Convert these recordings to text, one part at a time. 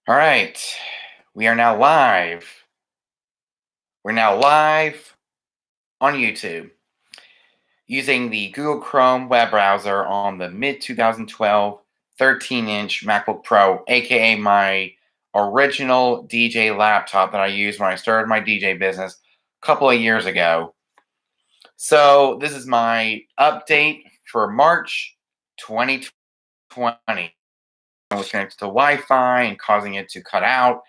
All right. We are now live. We're now live on YouTube using the Google Chrome web browser on the mid 2012 13-inch MacBook Pro, aka my original DJ laptop that I used when I started my DJ business a couple of years ago. So, this is my update for March 2020. I was connected to Wi Fi and causing it to cut out.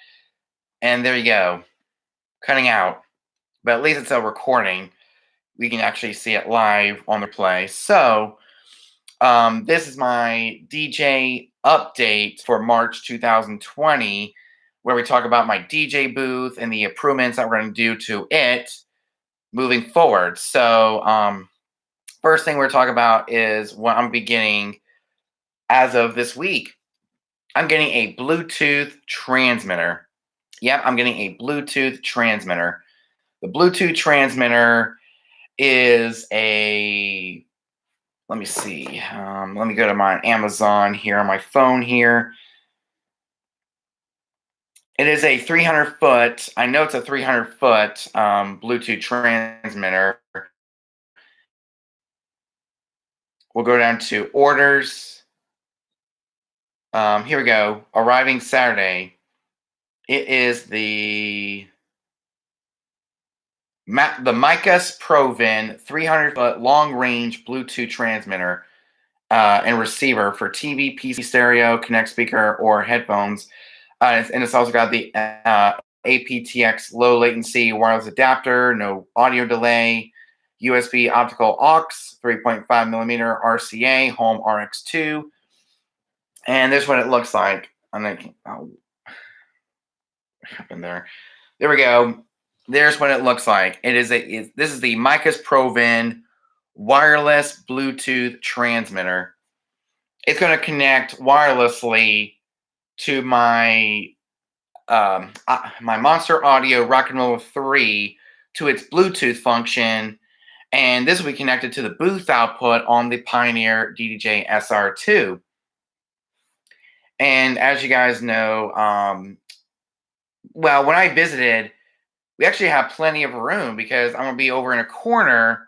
And there you go, cutting out. But at least it's a recording. We can actually see it live on the play. So, this is my DJ update for March 2020, where we talk about my DJ booth and the improvements that we're going to do to it moving forward. So, first thing we're talking about is what I'm beginning as of this week. I'm getting a Bluetooth transmitter. Yep, I'm getting a Bluetooth transmitter. The Bluetooth transmitter is a, let me see. Let me go to my Amazon here on my phone here. It is a 300 foot, I know it's a 300 foot Bluetooth transmitter. We'll go down to orders. Here we go. Arriving Saturday. It is the Micus ProVin 300 foot long range Bluetooth transmitter and receiver for TV, PC, stereo, Connect speaker, or headphones. And it's also got the aptX low latency wireless adapter, no audio delay, USB optical aux, 3.5 millimeter RCA, home RX2. And this is what it looks like. I'm like, oh, what happened there? There we go. There's what it looks like. This is the Micus ProVin wireless Bluetooth transmitter. It's going to connect wirelessly to my my Monster Audio Rock and Roll 3 to its Bluetooth function, and this will be connected to the booth output on the Pioneer DDJ SR2. And as you guys know, well, when I visited, we actually have plenty of room because I'm going to be over in a corner,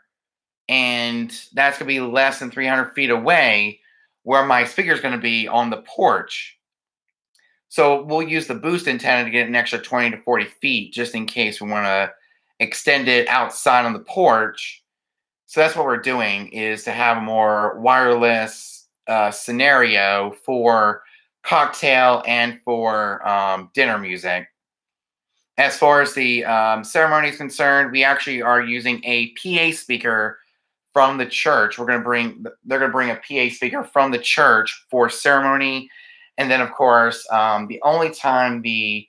and that's going to be less than 300 feet away where my speaker is going to be on the porch. So we'll use the boost antenna to get an extra 20 to 40 feet just in case we want to extend it outside on the porch. So that's what we're doing, is to have a more wireless scenario for cocktail and for dinner music. As far as the ceremony is concerned, we actually are using a PA speaker from the church. They're going to bring a PA speaker from the church for ceremony. And then, of course, the only time the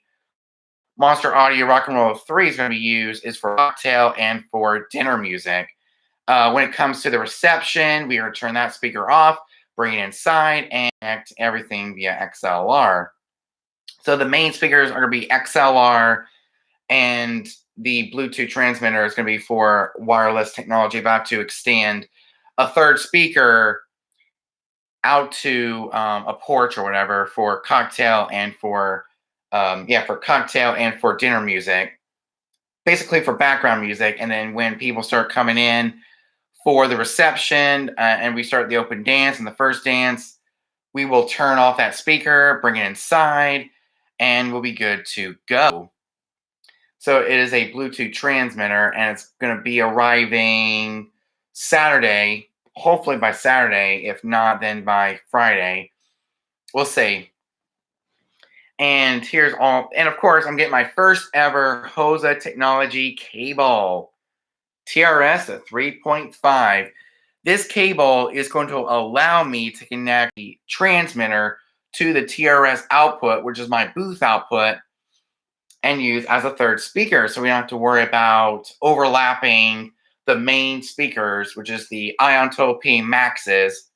Monster Audio Rock and Roll 3 is going to be used is for cocktail and for dinner music. When it comes to the reception, we are going to turn that speaker off, bring it inside, and connect everything via XLR. So the main speakers are going to be XLR, and the Bluetooth transmitter is going to be for wireless technology. If I have to extend a third speaker out to a porch or whatever for cocktail and for cocktail and for dinner music, basically for background music. And then when people start coming in for the reception and we start the open dance and the first dance, we will turn off that speaker, bring it inside, and we'll be good to go. So it is a Bluetooth transmitter, and it's going to be arriving Saturday, hopefully by Saturday. If not, then by Friday. We'll see. And here's all, and of course, I'm getting my first ever Hosa Technology cable, TRS 3.5. This cable is going to allow me to connect the transmitter to the TRS output, which is my booth output, and use as a third speaker. So we don't have to worry about overlapping the main speakers, which is the Ionto P Maxes.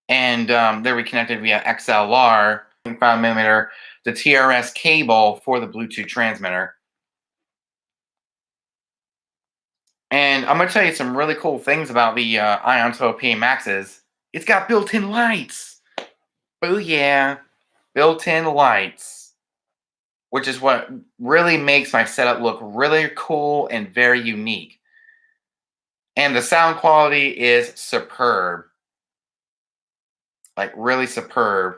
And they're reconnected via XLR, 5mm, the TRS cable for the Bluetooth transmitter. And I'm going to tell you some really cool things about the Ionto P Maxes. It's got built-in lights. Oh, yeah. built-in lights, which is what really makes my setup look really cool and very unique. And the sound quality is superb, like really superb.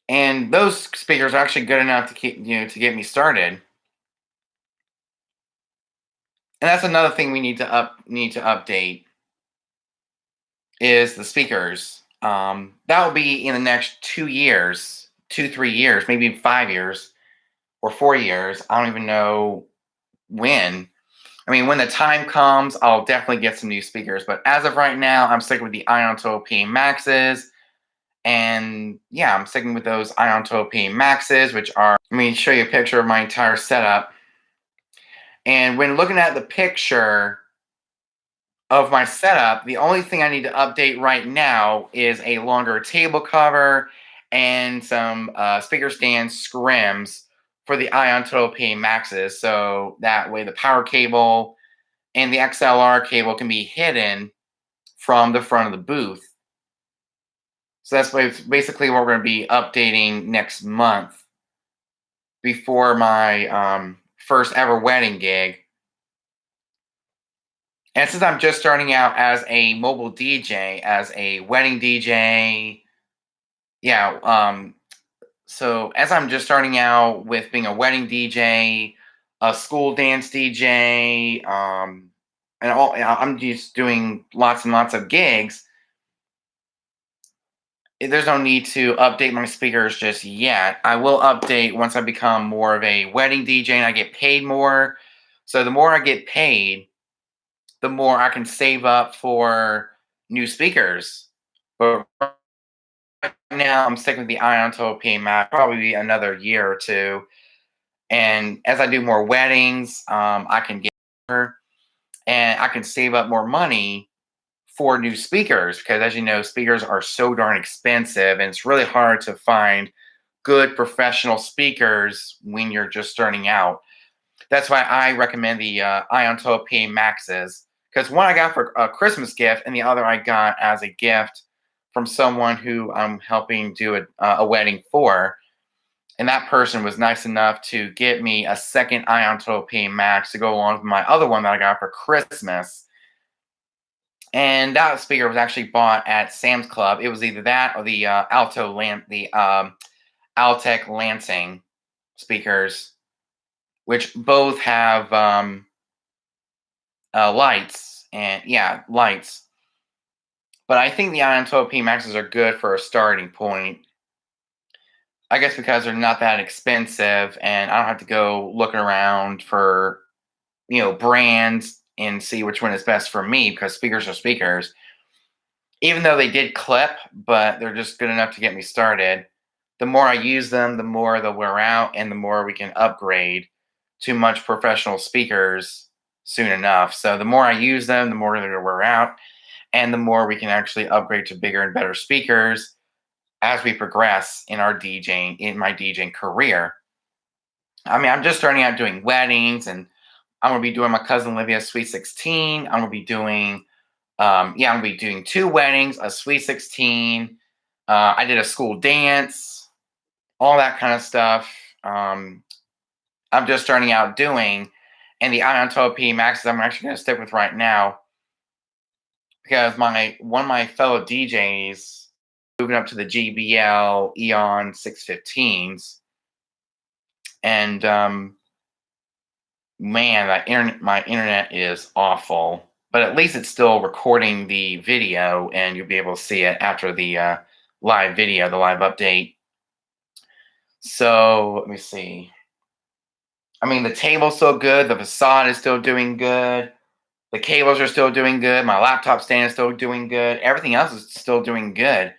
And those speakers are actually good enough to to get me started. And that's another thing we need to update is the speakers. That will be in the next 2 years, 3 years, maybe 5 years or 4 years. I don't even know when. I mean, when the time comes, I'll definitely get some new speakers. But as of right now, I'm sticking with the Ionto P Maxes. And yeah, I'm sticking with those Ionto P Maxes, which are, let me show you a picture of my entire setup. And when looking at the picture of my setup, the only thing I need to update right now is a longer table cover and some speaker stand scrims for the Ionto P Maxes. So that way the power cable and the XLR cable can be hidden from the front of the booth. So that's basically what we're going to be updating next month before my first ever wedding gig. And since I'm just starting out as a mobile DJ, as a wedding DJ, yeah, so as I'm just starting out with being a wedding DJ, a school dance DJ, and I'm just doing lots and lots of gigs. There's no need to update my speakers just yet. I will update once I become more of a wedding DJ and I get paid more. So the more I get paid, the more I can save up for new speakers. But right now, I'm sticking with the Ionto PMAX probably another year or two. And as I do more weddings, I can get more and I can save up more money for new speakers because, as you know, speakers are so darn expensive, and it's really hard to find good professional speakers when you're just starting out. That's why I recommend the Ionto P Maxes because one I got for a Christmas gift, and the other I got as a gift from someone who I'm helping do a wedding for. And that person was nice enough to get me a second Ionto P Max to go along with my other one that I got for Christmas. And that speaker was actually bought at Sam's Club. It was either that or the Altec Lansing speakers, which both have lights and yeah, lights. But I think the Ionto P Maxes are good for a starting point. I guess because they're not that expensive, and I don't have to go looking around for brands and see which one is best for me because speakers are speakers. Even though they did clip, but they're just good enough to get me started. The more I use them, the more they'll wear out, and the more we can upgrade to much professional speakers soon enough. So the more I use them, the more they're going to wear out, and the more we can actually upgrade to bigger and better speakers as we progress in my DJing career. I mean, I'm just starting out doing weddings, and I'm going to be doing my cousin Olivia's Sweet 16. I'm going to be doing I'm gonna be doing two weddings, a sweet 16. I did a school dance, all that kind of stuff. Um, I'm just starting out doing, and the Ionto P Maxes I'm actually gonna stick with right now because my one of my fellow DJs moving up to the GBL Eon 615s, and man, my internet is awful. But at least it's still recording the video, and you'll be able to see it after the live video, the live update. So let me see. I mean, the table's still good. The facade is still doing good. The cables are still doing good. My laptop stand is still doing good. Everything else is still doing good.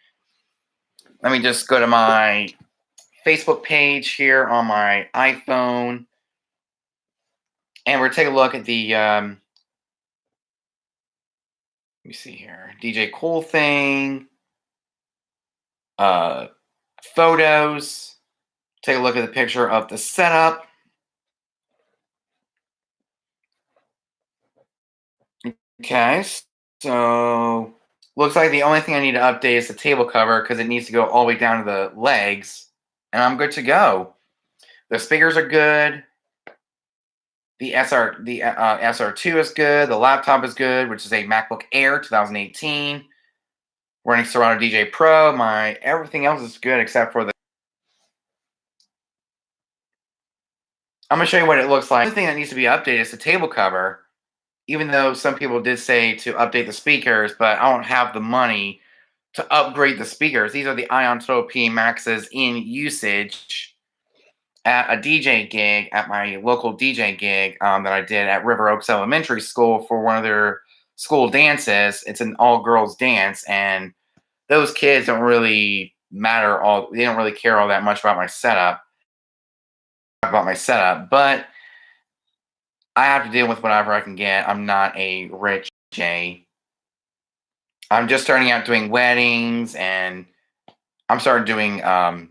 Let me just go to my Facebook page here on my iPhone, and we're taking a look at the let me see here. DJ Cool Thing, uh, photos. Take a look at the picture of the setup. Okay, so Looks like the only thing I need to update is the table cover because it needs to go all the way down to the legs, and I'm good to go. The speakers are good. The SR2 is good. The laptop is good, which is a MacBook Air 2018. Running Serato DJ Pro. My everything else is good except for the. I'm gonna show you what it looks like. The thing that needs to be updated is the table cover. Even though some people did say to update the speakers, but I don't have the money to upgrade the speakers. These are the Ion Total P Maxes in usage at a DJ gig, at my local DJ gig that I did at River Oaks Elementary School for one of their school dances. It's an all girls dance, and those kids don't really matter all. They don't really care all that much about my setup. But I have to deal with whatever I can get. I'm not a rich J. I'm just starting out doing weddings, and I'm starting doing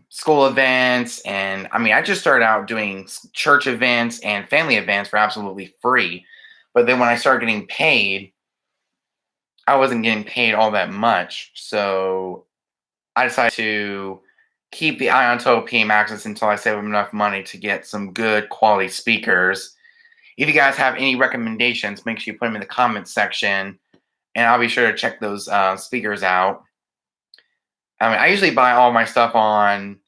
school events, and I mean, I just started out doing church events and family events for absolutely free. But then when I started getting paid, I wasn't getting paid all that much, so I decided to keep the Ion Total P Maxes until I save enough money to get some good quality speakers. If you guys have any recommendations, make sure you put them in the comments section, and I'll be sure to check those speakers out. I mean, I usually buy all my stuff on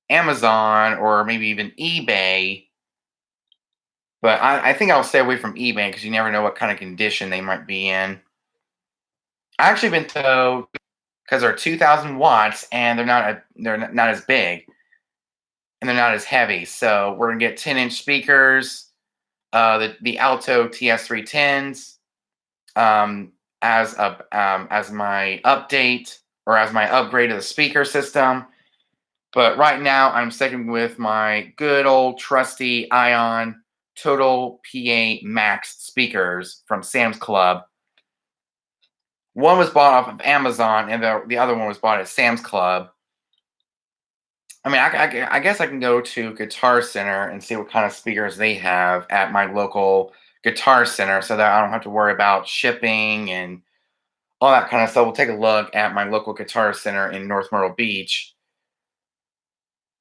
Amazon or maybe even eBay, but I think I'll stay away from eBay because you never know what kind of condition they might be in. I actually been told because they're 2,000 watts and they're not as big and they're not as heavy. So we're gonna get 10-inch speakers, the Alto TS310s, as my update or as my upgrade to the speaker system. But right now, I'm sticking with my good old trusty Ion Total PA Max speakers from Sam's Club. One was bought off of Amazon, and the other one was bought at Sam's Club. I mean, I guess I can go to Guitar Center and see what kind of speakers they have at my local Guitar Center so that I don't have to worry about shipping and all that kind of stuff. We'll take a look at my local Guitar Center in North Myrtle Beach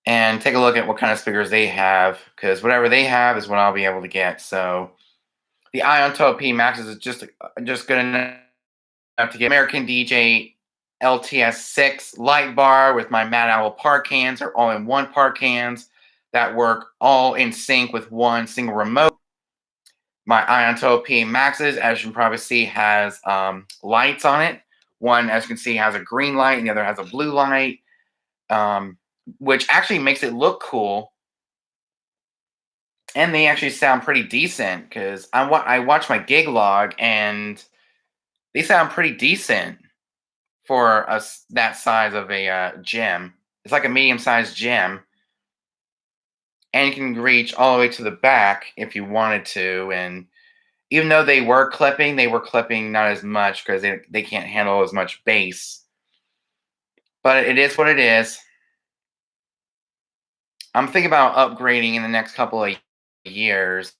and take a look at what kind of speakers they have, because whatever they have is what I'll be able to get. So the Ion Total P Maxes is just good enough to get American DJ LTS6 light bar with my Mad Owl par cans or all-in-one par cans that work all in sync with one single remote. My Ion Total P Maxes, as you can probably see, has lights on it. One, as you can see, has a green light, and the other has a blue light, which actually makes it look cool. And they actually sound pretty decent because I watch my gig log, and they sound pretty decent for that size of a gym. It's like a medium-sized gym, and you can reach all the way to the back if you wanted to. And even though they were clipping not as much because they can't handle as much bass. But it is what it is. I'm thinking about upgrading in the next couple of years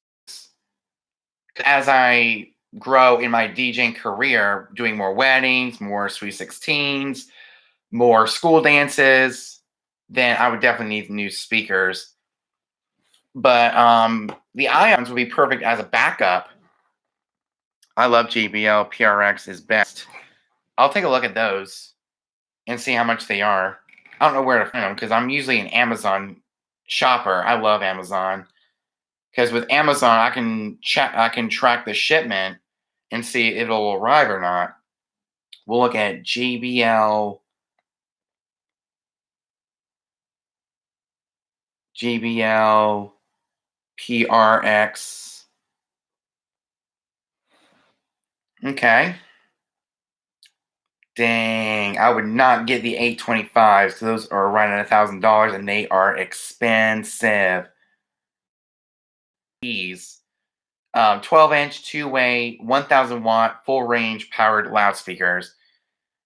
as I grow in my DJing career, doing more weddings, more Sweet 16s, more school dances. Then I would definitely need new speakers. But the Ions would be perfect as a backup. I love JBL PRX is best. I'll take a look at those and see how much they are. I don't know where to find them because I'm usually an Amazon shopper. I love Amazon because with Amazon I can track the shipment and see if it'll arrive or not. We'll look at JBL PRX. Okay. Dang, I would not get the 825s because those are right at $1,000 and they are expensive. These 12-inch, two-way, 1,000 watt, full range powered loudspeakers.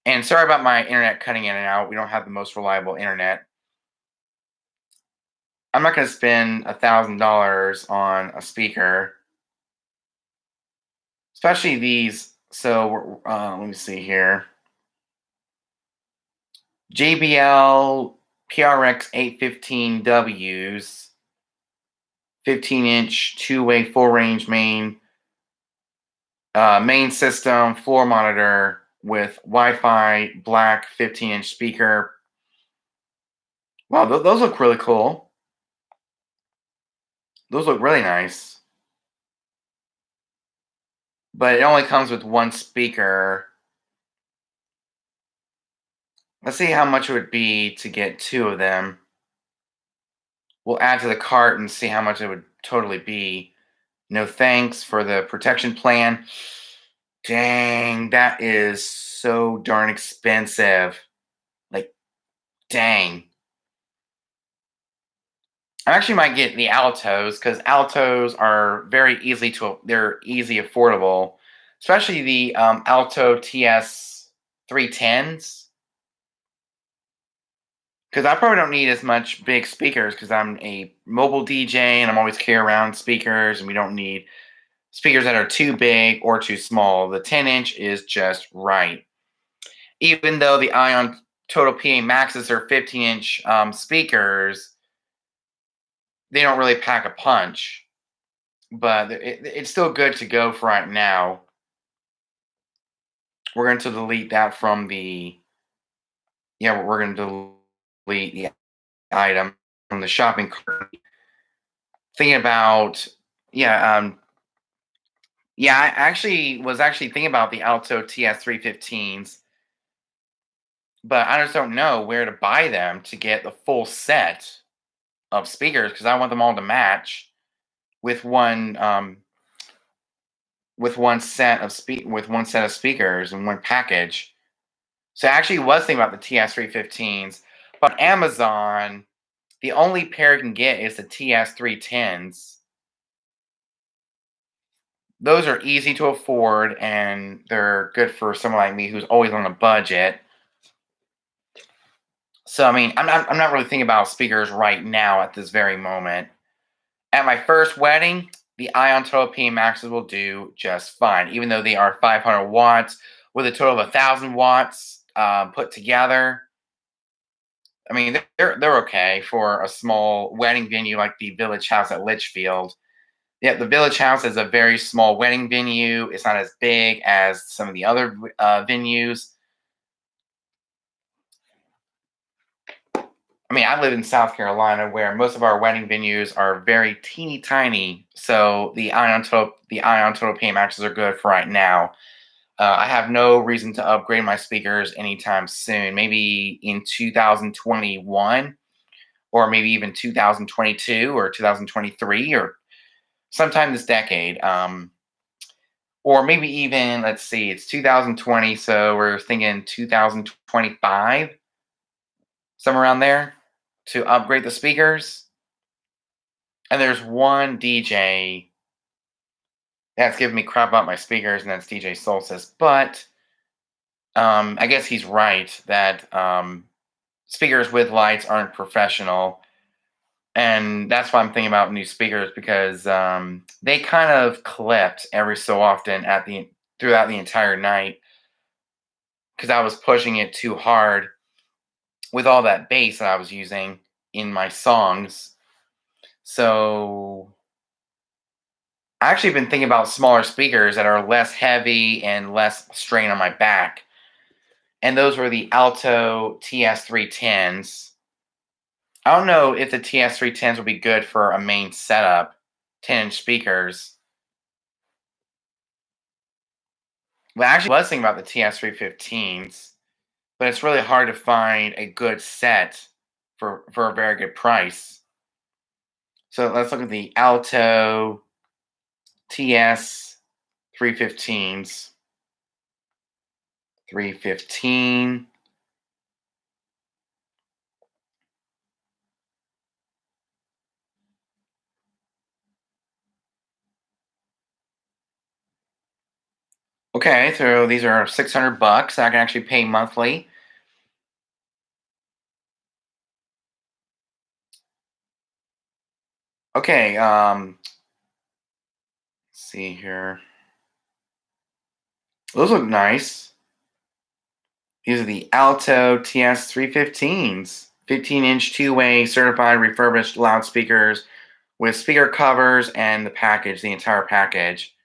And sorry about my internet cutting in and out. We don't have the most reliable internet. I'm not going to spend $1,000 on a speaker, especially these. So let me see here. JBL PRX 815Ws, 15-inch two-way full range main system floor monitor with Wi-Fi black 15-inch speaker. Wow, those look really cool. Those look really nice. But it only comes with one speaker. Let's see how much it would be to get two of them. We'll add to the cart and see how much it would totally be. No thanks for the protection plan. Dang, that is so darn expensive. Like, dang. I actually might get the Altos because Altos are they're easy affordable, especially the Alto TS 310s. Because I probably don't need as much big speakers because I'm a mobile DJ and I'm always carry around speakers, and we don't need speakers that are too big or too small. The 10-inch is just right. Even though the Ion Total PA Maxes are 15-inch speakers, they don't really pack a punch. But it's still good to go for right now. We're going to delete that from the we're going to delete the item from the shopping cart. Thinking about yeah I actually was thinking about the Alto TS 315s, but I just don't know where to buy them to get the full set of speakers because I want them all to match with one set of speakers in one package. So I actually was thinking about the TS 315s, but on Amazon, the only pair you can get is the TS 310s. Those are easy to afford and they're good for someone like me who's always on a budget. So I mean, I'm not really thinking about speakers right now at this very moment. At my first wedding, the Ion Total PA Maxes will do just fine, even though they are 500 watts with a total of 1,000 watts put together. I mean, they're okay for a small wedding venue like the Village House at Litchfield. Yeah, the Village House is a very small wedding venue. It's not as big as some of the other venues. I mean, I live in South Carolina, where most of our wedding venues are very teeny tiny. So the Ion Total PMXs are good for right now. I have no reason to upgrade my speakers anytime soon. Maybe in 2021, or maybe even 2022 or 2023, or sometime this decade. Or maybe even, let's see, it's 2020, so we're thinking 2025, somewhere around there, to upgrade the speakers. And there's one DJ that's giving me crap about my speakers, and that's DJ Solstice. But I guess he's right that speakers with lights aren't professional. And that's why I'm thinking about new speakers, because they kind of clipped every so often throughout the entire night because I was pushing it too hard with all that bass that I was using in my songs. So I actually been thinking about smaller speakers that are less heavy and less strain on my back. And those were the Alto TS310s. I don't know if the TS310s would be good for a main setup, 10-inch speakers. Well, I actually was thinking about the TS315s, but it's really hard to find a good set for a very good price. So let's look at the Alto TS 315s. 315. Okay, so these are $600. I can actually pay monthly. Okay, let's see here. Those look nice. These are the Alto TS315s, 15-inch two-way certified refurbished loudspeakers with speaker covers and the package, the entire package.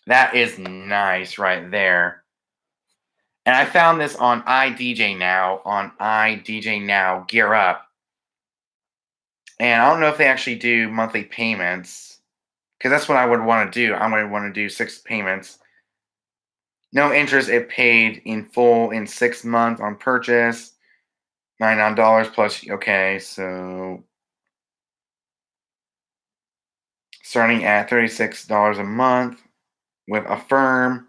That is nice right there. And I found this on iDJ Now Gear Up. And I don't know if they actually do monthly payments, because that's what I would want to do. I would want to do 6 payments. No interest if paid in full in 6 months on purchase. $99 plus. Okay, so starting at $36 a month with Affirm.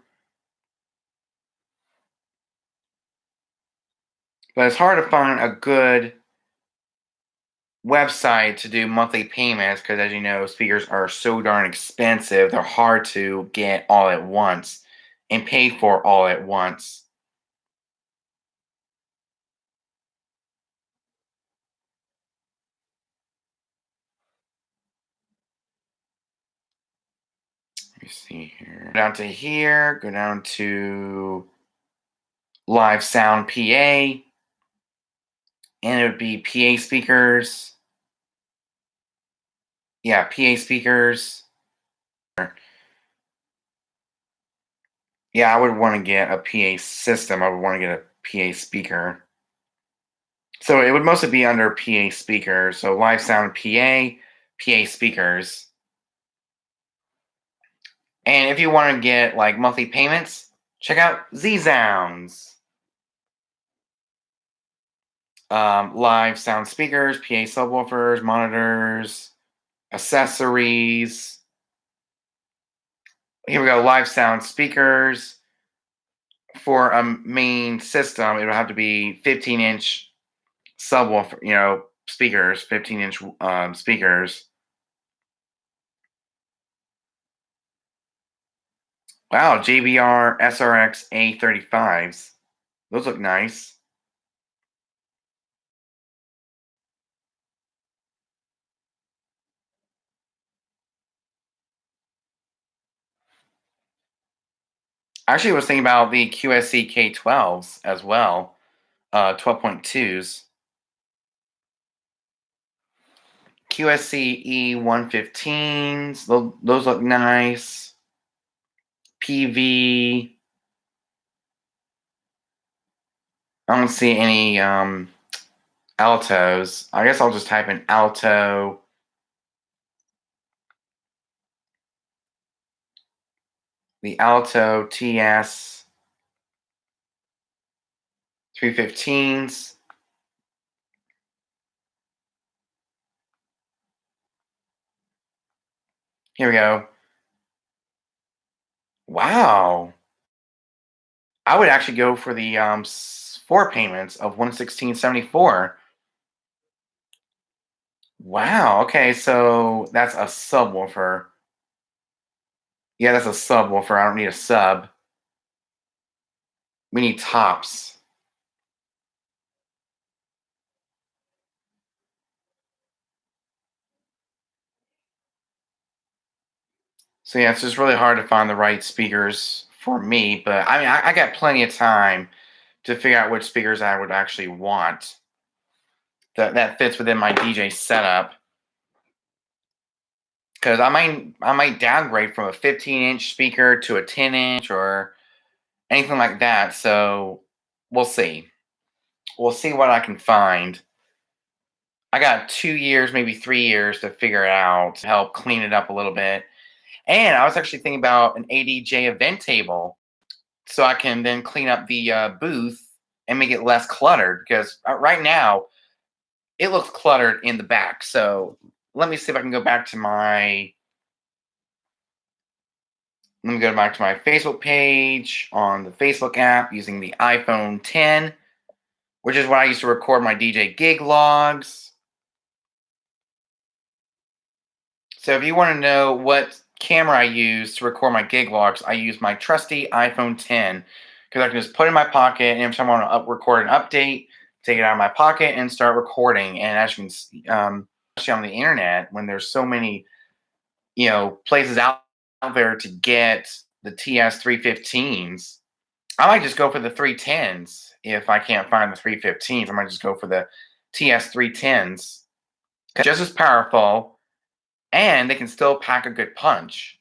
But it's hard to find a good website to do monthly payments because, as you know, speakers are so darn expensive. They're hard to get all at once and pay for all at once. Let me see here. Go down to here, go down to Live Sound PA, and it would be PA speakers. Yeah, PA speakers. Yeah, I would want to get a PA system. I would want to get a PA speaker. So it would mostly be under PA speakers. So Live Sound PA speakers. And if you want to get like monthly payments, check out Z-Sounds. Live sound speakers, PA subwoofers, monitors, accessories. Here we go, live sound speakers. For a main system, it would have to be 15-inch subwoofer, speakers, 15-inch speakers. Wow, JBR SRX A35s. Those look nice. Actually, I was thinking about the QSC K12s as well, 12.2s. QSC E115s, those look nice. PV. I don't see any altos. I guess I'll just type in alto. The Alto TS 315s. Here we go. Wow. I would actually go for the 4 payments of 116.74. Wow. Okay, so that's a subwoofer. Yeah, that's a subwoofer. I don't need a sub. We need tops. So yeah, it's just really hard to find the right speakers for me. But I mean, I got plenty of time to figure out which speakers I would actually want that fits within my DJ setup. Because I might downgrade from a 15-inch speaker to a 10-inch or anything like that. So we'll see. We'll see what I can find. I got 2 years, maybe 3 years to figure it out, to help clean it up a little bit. And I was actually thinking about an ADJ event table so I can then clean up the booth and make it less cluttered because right now it looks cluttered in the back. So let me see if I can go back to my let me go back to my Facebook page on the Facebook app using the iPhone 10, which is what I used to record my DJ gig logs. So if you want to know what camera I use to record my gig logs, I use my trusty iPhone 10 because I can just put it in my pocket and every time I want to record an update, take it out of my pocket and start recording. And as you can see, especially on the internet, when there's so many, places out there to get the TS315s, I might just go for the 310s if I can't find the 315s. I might just go for the TS 310s. Just as powerful, and they can still pack a good punch.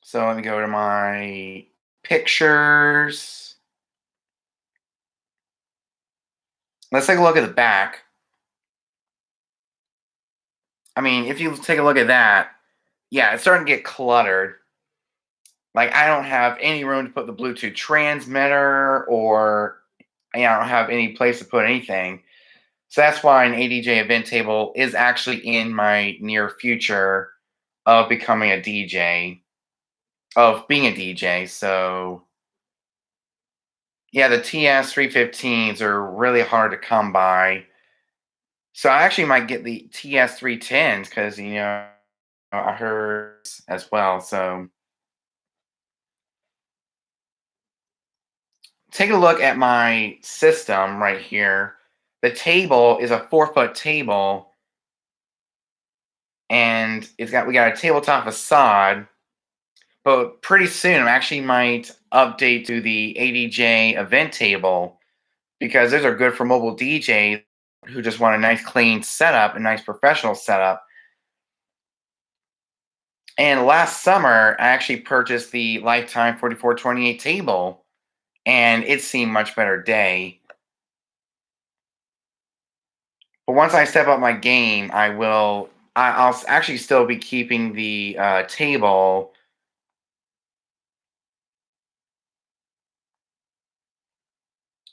So let me go to my pictures. Let's take a look at the back. I mean, if you take a look at that, yeah, it's starting to get cluttered. Like, I don't have any room to put the Bluetooth transmitter, or I don't have any place to put anything. So that's why an ADJ event table is actually in my near future of becoming a DJ, of being a DJ. So yeah, the TS 315s are really hard to come by. So I actually might get the TS 310s because, I heard as well. So take a look at my system right here. The table is a 4-foot table, and we got a tabletop facade. But pretty soon, I actually might update to the ADJ event table because those are good for mobile DJs who just want a nice clean setup, a nice professional setup. And last summer, I actually purchased the Lifetime 4428 table, and it's seen much better day. But once I step up my game, I'll actually still be keeping the table.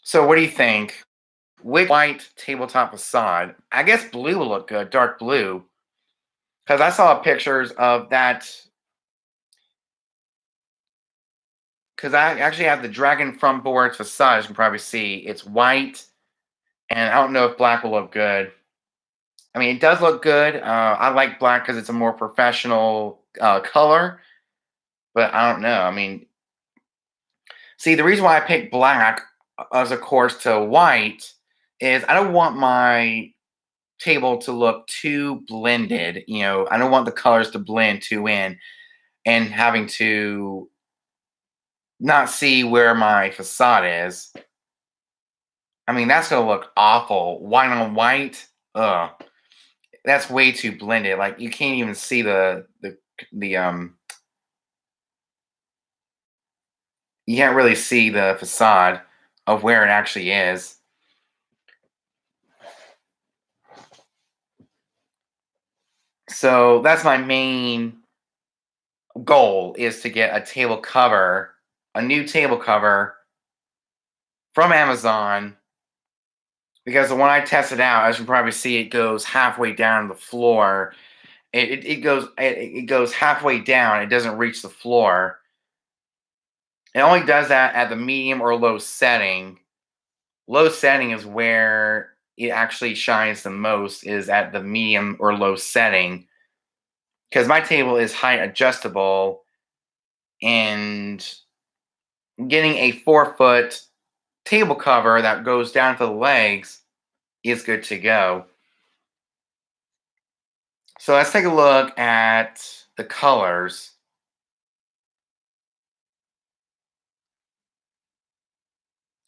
So what do you think? Which white tabletop facade? I guess blue will look good, dark blue. Because I saw pictures of that. Because I actually have the Dragon front boards facade, as you can probably see. It's white, and I don't know if black will look good. I mean, it does look good. I like black because it's a more professional color, but I don't know. I mean, see, the reason why I picked black as a course to white is I don't want my table to look too blended. I don't want the colors to blend too in and having to not see where my facade is. I mean, that's gonna look awful. White on white, ugh, that's way too blended. Like you can't even see the you can't really see the facade of where it actually is. So that's my main goal is to get a table cover, a new table cover from Amazon because when I test it out, as you can probably see, it goes halfway down the floor. It goes halfway down. It doesn't reach the floor. It only does that at the medium or low setting. Low setting is where it actually shines the most. Is at the medium or low setting because my table is height adjustable, and getting a 4-foot table cover that goes down to the legs is good to go. So let's take a look at the colors.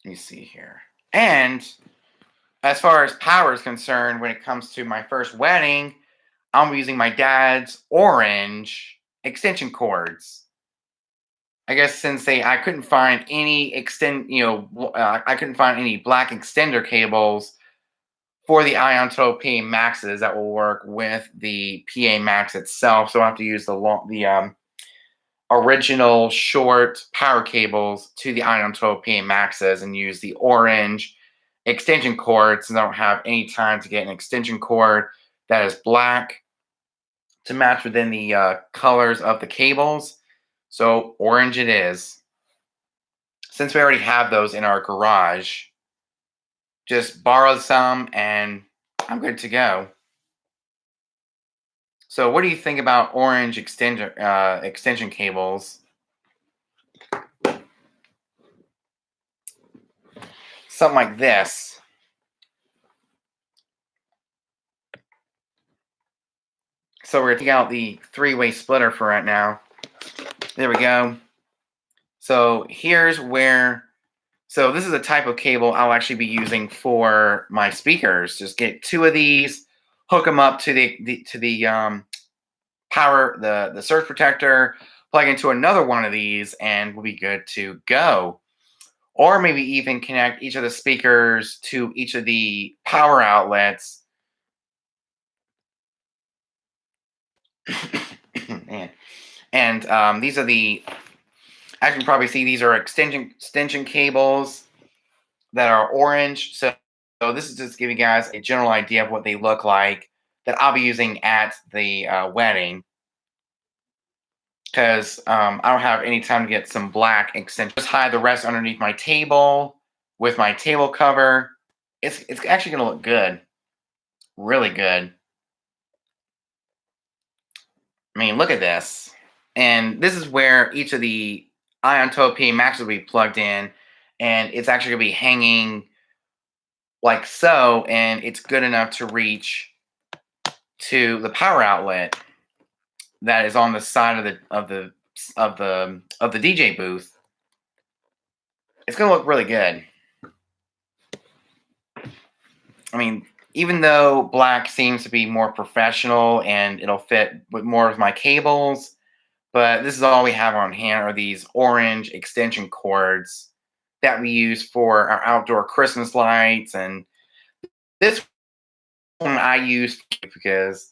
Let me see here. And as far as power is concerned, when it comes to my first wedding, I'm using my dad's orange extension cords. I guess since I couldn't find any I couldn't find any black extender cables for the Ionto PA Maxes that will work with the PA Max itself. So I have to use the original short power cables to the Ionto PA Maxes and use the orange extension cord since I don't have any time to get an extension cord that is black to match within the colors of the cables. So orange it is. Since we already have those in our garage, just borrow some and I'm good to go. So what do you think about orange extension cables? Something like this. So we're gonna take out the 3-way splitter for right now. There we go. So here's where, so this is a type of cable I'll actually be using for my speakers. Just get 2 of these, hook them up to the power, the surge protector, plug into another one of these, and we'll be good to go. Or maybe even connect each of the speakers to each of the power outlets. Man. And these are the, as you can probably see, these are extension cables that are orange. So this is just giving you guys a general idea of what they look like that I'll be using at the wedding. Because I don't have any time to get some black extensions. Just hide the rest underneath my table with my table cover. It's actually going to look good. Really good. I mean, look at this. And this is where each of the Ion Tope Max will be plugged in. And it's actually going to be hanging like so. And it's good enough to reach to the power outlet that is on the side of the DJ booth. It's going to look really good. I mean, even though black seems to be more professional and it'll fit with more of my cables, but this is all we have on hand are these orange extension cords that we use for our outdoor Christmas lights. And this one I use because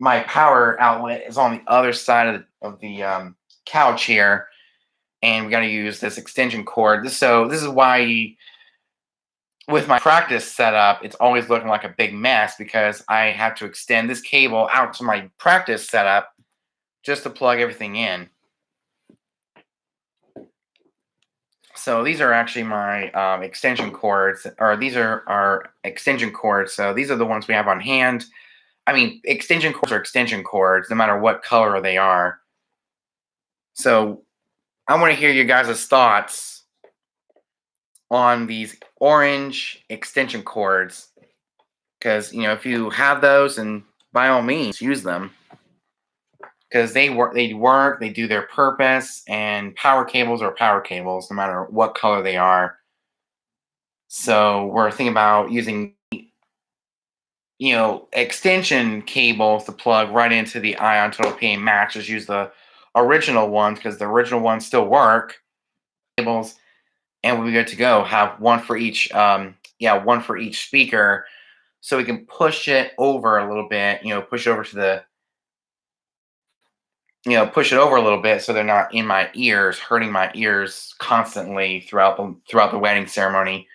my power outlet is on the other side of the couch here, and we got to use this extension cord. So this is why with my practice setup, it's always looking like a big mess because I have to extend this cable out to my practice setup just to plug everything in. So these are actually my extension cords, or these are our extension cords. So these are the ones we have on hand. I mean, extension cords are extension cords, no matter what color they are. So I want to hear you guys' thoughts on these orange extension cords. Because, if you have those, and by all means, use them. Because they work, they do their purpose, and power cables are power cables, no matter what color they are. So we're thinking about using, extension cables to plug right into the Ion Total PA Max. Just use the original ones because the original ones still work. Cables, and we'll be good to go. Have one for each, one for each speaker, so we can push it over a little bit. Push it over to the push it over a little bit so they're not in my ears, hurting my ears constantly throughout the wedding ceremony.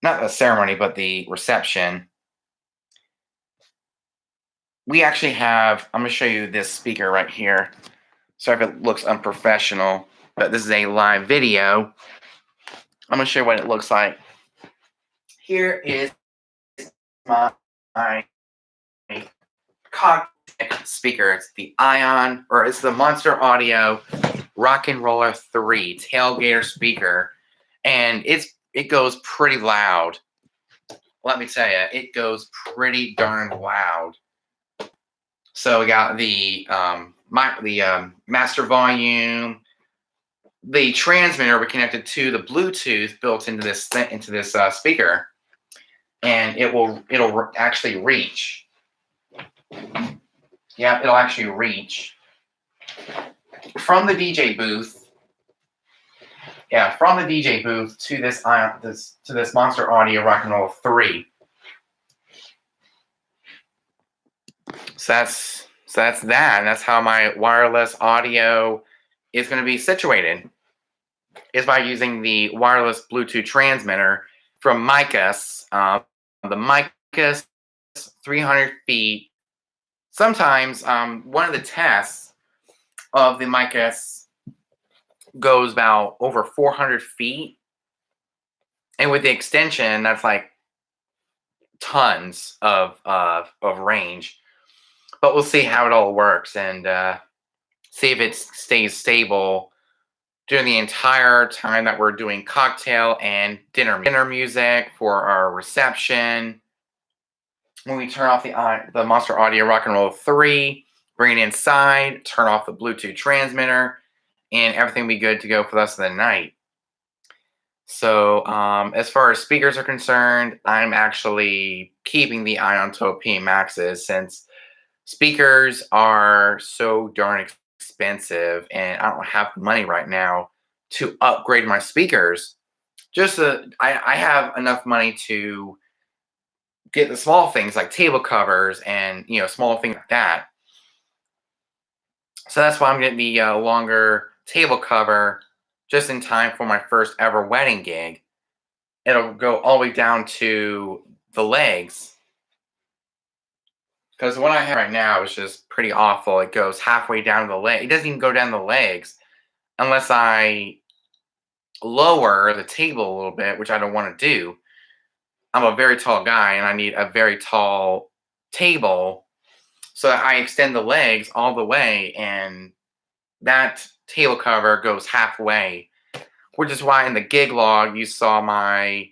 Not the ceremony, but the reception. We actually have, I'm going to show you this speaker right here. Sorry if it looks unprofessional, but this is a live video. I'm going to show you what it looks like. Here is my cockpit speaker. It's the Ion, or it's the Monster Audio Rock and Roller 3 tailgater speaker, and it goes pretty loud. Let me tell you, it goes pretty darn loud. So we got the master volume, the transmitter we connected to the Bluetooth built into this speaker, and it'll actually reach. Yeah, it'll actually reach from the DJ booth. Yeah, from the DJ booth to this Monster Audio Rock and Roll 3. So that's that. And that's how my wireless audio is going to be situated. Is by using the wireless Bluetooth transmitter from Micus. The Micus 300 feet. Sometimes one of the tests of the Micus goes about over 400 feet. And with the extension, that's like tons of range. But we'll see how it all works and see if it stays stable during the entire time that we're doing cocktail and dinner music for our reception. When we turn off the Monster Audio Rock and Roll 3, bring it inside, turn off the Bluetooth transmitter, and everything will be good to go for the rest of the night. So, as far as speakers are concerned, I'm actually keeping the Ionto P Maxes since speakers are so darn expensive, and I don't have the money right now to upgrade my speakers. I have enough money to get the small things like table covers and small things like that. So that's why I'm getting the longer table cover just in time for my first ever wedding gig. It'll go all the way down to the legs because the one I have right now is just pretty awful. It goes halfway down the leg. It doesn't even go down the legs unless I lower the table a little bit, which I don't want to do. I'm a very tall guy and I need a very tall table. So I extend the legs all the way, and that table cover goes halfway, which is why in the gig log you saw my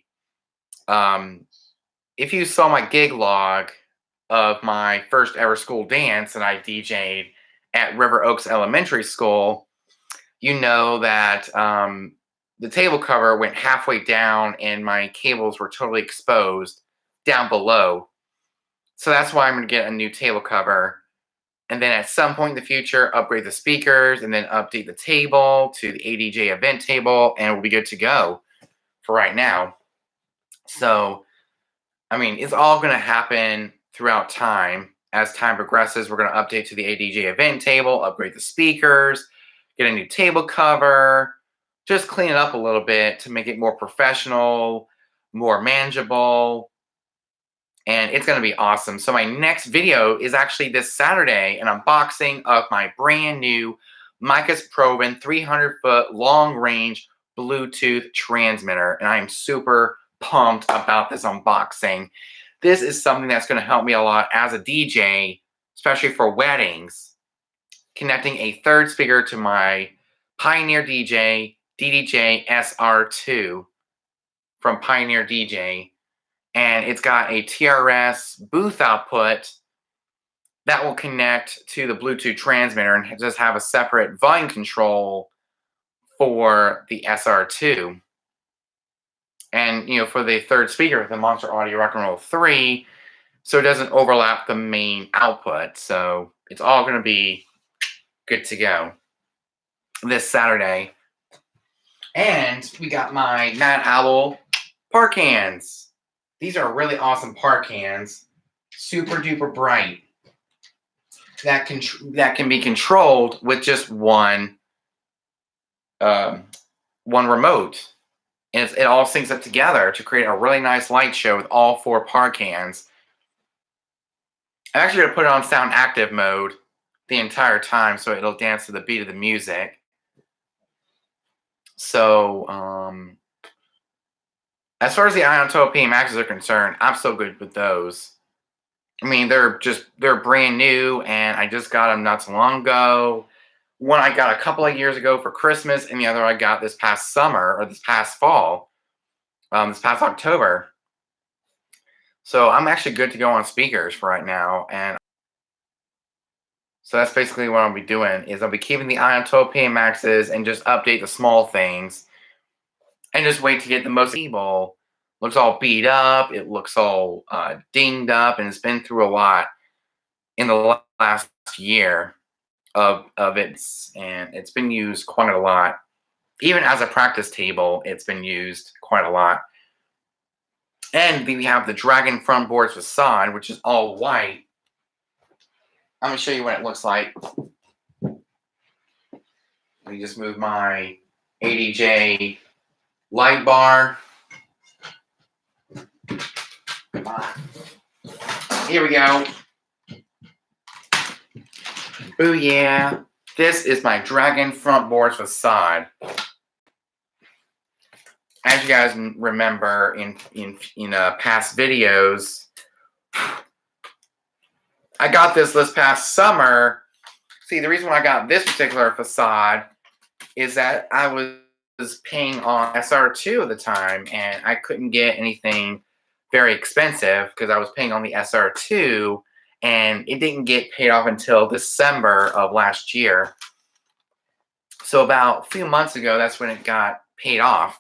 if you saw my gig log of my first ever school dance that I DJ'd at River Oaks Elementary School, you know that the table cover went halfway down and my cables were totally exposed down below. So that's why I'm going to get a new table cover. And then at some point in the future, upgrade the speakers and then update the table to the ADJ event table, and we'll be good to go for right now. So, I mean, it's all going to happen throughout time. As time progresses, we're going to update to the ADJ event table, upgrade the speakers, get a new table cover, just clean it up a little bit to make it more professional, more manageable, and it's going to be awesome. So my next video is actually this Saturday, an unboxing of my brand new Micus Proven 300-foot long-range Bluetooth transmitter, and I am super pumped about this unboxing. This is something that's going to help me a lot as a DJ, especially for weddings, connecting a third speaker to my Pioneer DJ DDJ SR2 from Pioneer DJ. And it's got a TRS booth output that will connect to the Bluetooth transmitter and just have a separate volume control for the SR2. And, for the third speaker, the Monster Audio Rock and Roll 3, so it doesn't overlap the main output. So it's all going to be good to go this Saturday. And we got my Mad Owl park cans. These are really awesome park cans, super duper bright. That can be controlled with just one remote, and it all syncs up together to create a really nice light show with all 4 park cans. I'm actually going to put it on sound active mode the entire time so it'll dance to the beat of the music. So, as far as the Ionto P Maxes are concerned, I'm so good with those. I mean, they're brand new, and I just got them not so long ago. One I got a couple of years ago for Christmas, and the other I got this past summer, or this past fall, this past October. So I'm actually good to go on speakers for right now, and so that's basically what I'll be doing, is I'll be keeping the Ionto P Maxes and just update the small things. And just wait to get the most stable. Looks all beat up. It looks all dinged up, and it's been through a lot in the last year of it, and it's been used quite a lot. Even as a practice table, it's been used quite a lot. And we have the Dragon front boards facade, which is all white. I'm gonna show you what it looks like. Let me just move my ADJ light bar. Come on. Here we go. Oh yeah. This is my Dragon front boards facade. As you guys remember in past videos, I got this past summer. See, the reason why I got this particular facade is that I was paying on SR2 at the time, and I couldn't get anything very expensive because I was paying on the SR2, and it didn't get paid off until December of last year. So about a few months ago, that's when it got paid off,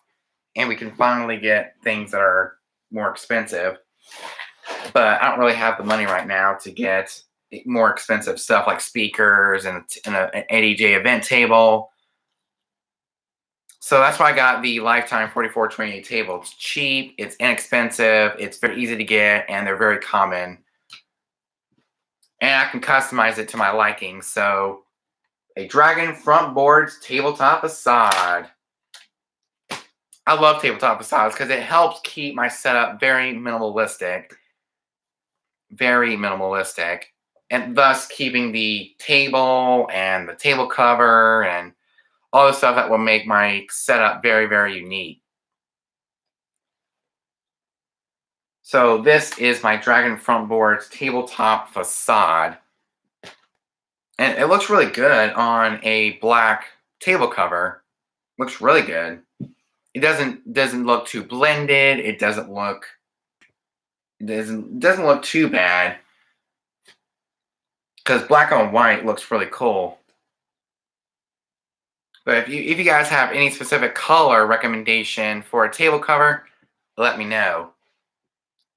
and we can finally get things that are more expensive. But I don't really have the money right now to get more expensive stuff like speakers an ADJ event table. So that's why I got the Lifetime 4428 table. It's cheap, it's inexpensive, it's very easy to get, and they're very common. And I can customize it to my liking. So a Dragon Front Boards tabletop facade. I love tabletop facades because it helps keep my setup very minimalistic, and thus keeping the table and the table cover and all the stuff that will make my setup very, very unique. So this is my Dragon Front Boards tabletop facade. And it looks really good on a black table cover. Looks really good. It doesn't look too blended. It doesn't look too bad. Because black on white looks really cool. But if you guys have any specific color recommendation for a table cover, let me know.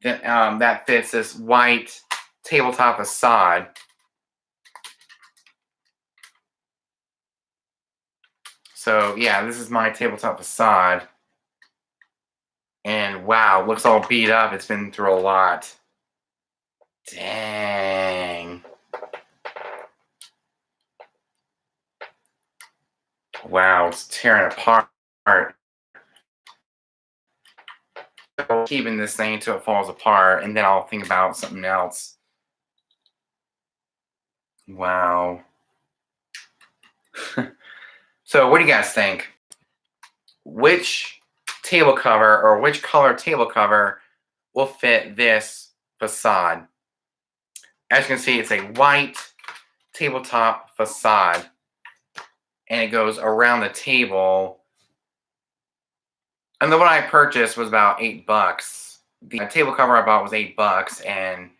That fits this white tabletop facade. So yeah, this is my tabletop facade. And wow, looks all beat up. It's been through a lot. Dang. Wow, it's tearing apart. Keeping this thing until it falls apart, and then I'll think about something else. Wow. So what do you guys think? Which table cover or which color table cover will fit this facade? As you can see, it's a white tabletop facade, and it goes around the table. And the one I purchased was about $8. The table cover I bought was $8, and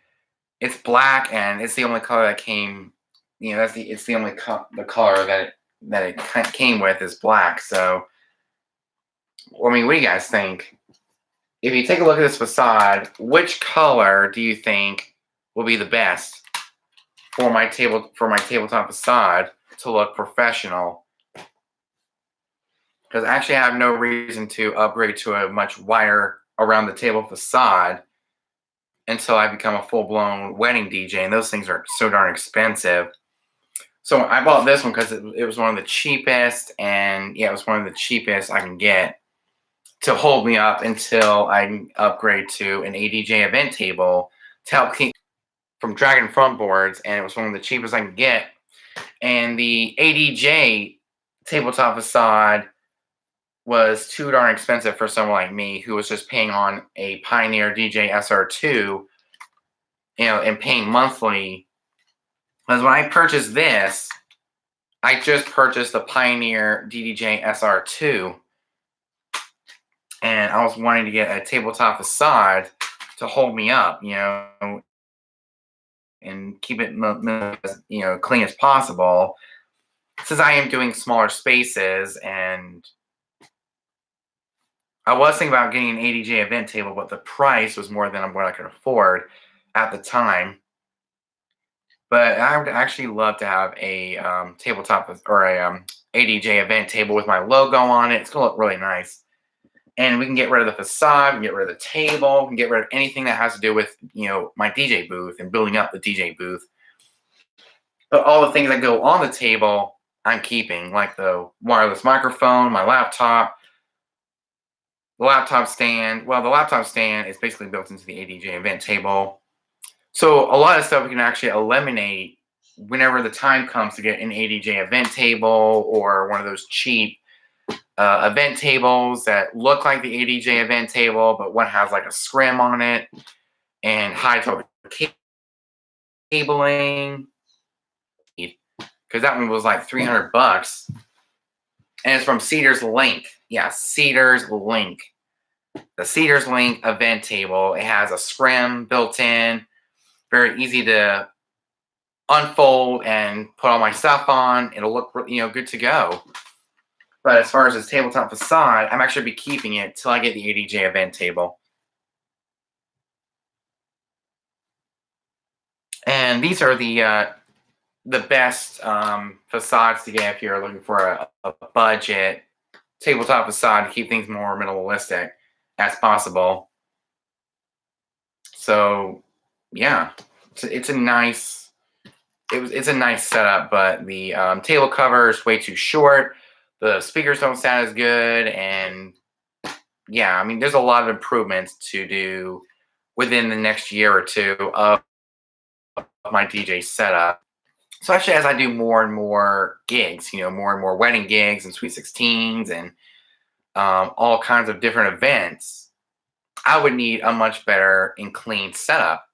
it's black, and it's the only color that came. You know, it's the only the color that it came with is black. So, I mean, what do you guys think? If you take a look at this facade, which color do you think will be the best for my tabletop facade to look professional? Because actually I have no reason to upgrade to a much wider around the table facade until I become a full-blown wedding DJ, and those things are so darn expensive. So I bought this one because it was one of the cheapest, and yeah, it was one of the cheapest I can get to hold me up until I upgrade to an ADJ event table to help keep from Dragon Front Boards, and it was one of the cheapest I can get. And the ADJ tabletop facade was too darn expensive for someone like me who was just paying on a Pioneer DJ SR2, you know, and paying monthly. Because when I purchased this, I just purchased the Pioneer DDJ SR2, and I was wanting to get a tabletop facade to hold me up, you know, and keep it, you know, clean as possible. Since I am doing smaller spaces, and I was thinking about getting an ADJ event table, but the price was more than what I could afford at the time. But I would actually love to have a tabletop or a ADJ event table with my logo on it. It's gonna look really nice, and we can get rid of the facade, we can get rid of the table, we can get rid of anything that has to do with, you know, my DJ booth and building up the DJ booth. But all the things that go on the table, I'm keeping, like the wireless microphone, my laptop, the laptop stand. Well, the laptop stand is basically built into the ADJ event table. So a lot of stuff we can actually eliminate whenever the time comes to get an ADJ event table or one of those cheap event tables that look like the ADJ event table, but one has like a scrim on it and high total cabling. Because that one was like $300, and it's from Cedars Link. Yeah, Cedars Link. The Cedars Link event table. It has a scrim built in. Very easy to unfold and put all my stuff on. It'll look, you know, good to go. But as far as this tabletop facade, I'm actually be keeping it till I get the ADJ event table. And these are the best facades to get if you're looking for a budget tabletop facade to keep things more minimalistic as possible. So yeah, it's a nice it's a nice setup, but the table cover is way too short. The speakers don't sound as good, and yeah, I mean, there's a lot of improvements to do within the next year or two of my DJ setup. Especially as I do more and more gigs, more and more wedding gigs and Sweet 16s and all kinds of different events, I would need a much better and clean setup.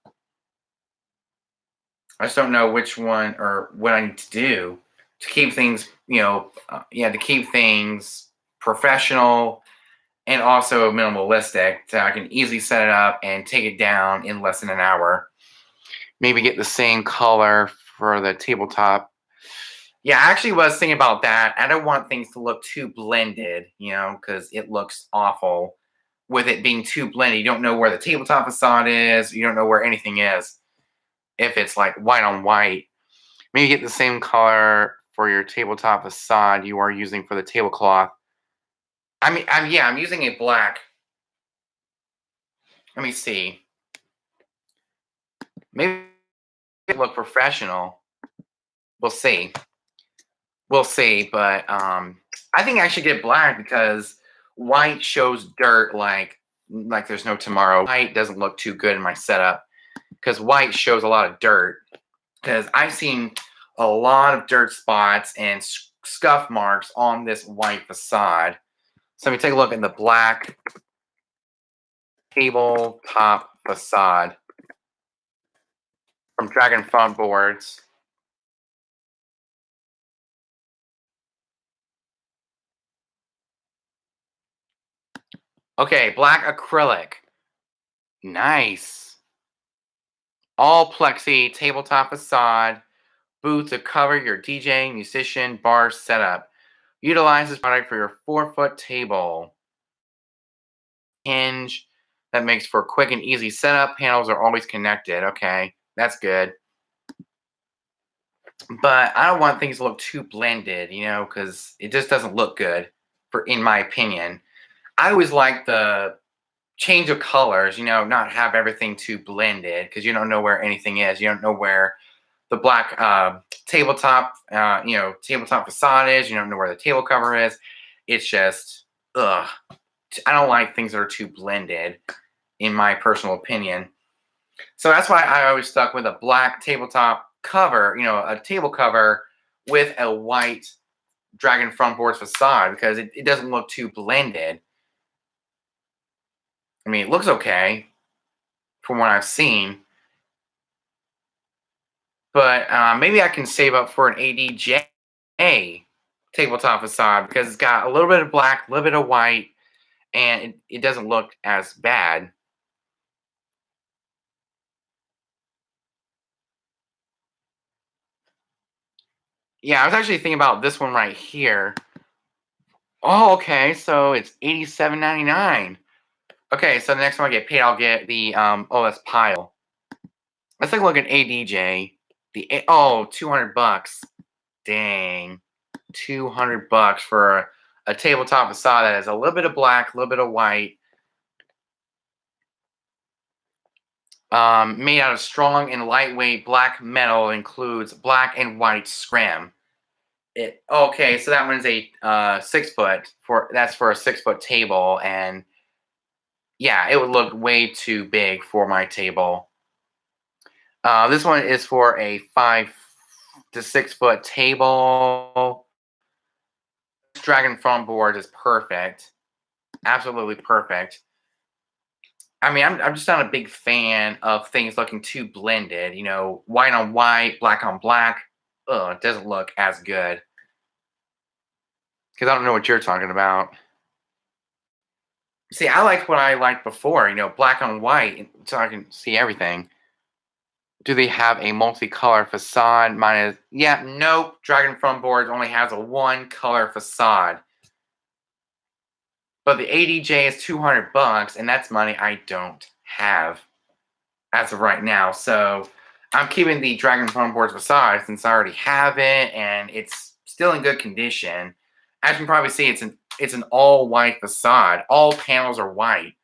I just don't know which one or what I need to do to keep things, to keep things professional and also minimalistic. So I can easily set it up and take it down in less than an hour. Maybe get the same color for the tabletop. Yeah, I actually was thinking about that. I don't want things to look too blended, because it looks awful with it being too blended. You don't know where the tabletop facade is. You don't know where anything is. If it's like white on white, maybe get the same color for your tabletop facade you are using for the tablecloth. I'm using a black. Let me see. Maybe it look professional. We'll see. We'll see, but I think I should get black because white shows dirt like there's no tomorrow. White doesn't look too good in my setup because white shows a lot of dirt. Because I've seen a lot of dirt spots and scuff marks on this white facade. So let me take a look at the black tabletop facade from Dragon Front Boards. Okay, black acrylic. Nice. All plexi tabletop facade booth to cover your DJ, musician, bar setup. Utilize this product for your 4-foot table. Hinge that makes for quick and easy setup. Panels are always connected. Okay, that's good. But I don't want things to look too blended, because it just doesn't look good, in my opinion. I always like the change of colors, not have everything too blended because you don't know where anything is. You don't know where the black tabletop facade is. You don't know where the table cover is. It's just, ugh. I don't like things that are too blended, in my personal opinion. So that's why I always stuck with a black tabletop cover, a table cover with a white Dragon Front Boards facade because it doesn't look too blended. I mean, it looks okay from what I've seen. But maybe I can save up for an ADJ tabletop facade because it's got a little bit of black, a little bit of white, and it doesn't look as bad. Yeah, I was actually thinking about this one right here. Oh, okay, so it's $87.99. Okay, so the next time I get paid, I'll get the that's Pile. Let's take a look at ADJ. The 200 bucks. Dang. 200 bucks for a tabletop facade that has a little bit of black, a little bit of white. Made out of strong and lightweight black metal, includes black and white scram. Okay, so that one's a 6 foot that's for a 6 foot table, and yeah, it would look way too big for my table. This one is for a 5 to 6 foot table. Dragon Front Board is perfect, absolutely perfect. I mean, I'm just not a big fan of things looking too blended. White on white, black on black. Ugh, it doesn't look as good. Because I don't know what you're talking about. See, I liked what I liked before. Black on white, so I can see everything. Do they have a multicolor facade? Mine is, yeah, nope. Dragon Front Boards only has a one color facade. But the ADJ is $200, and that's money I don't have as of right now. So I'm keeping the Dragon Foam Boards Facade since I already have it, and it's still in good condition. As you can probably see, it's an all white facade. All panels are white.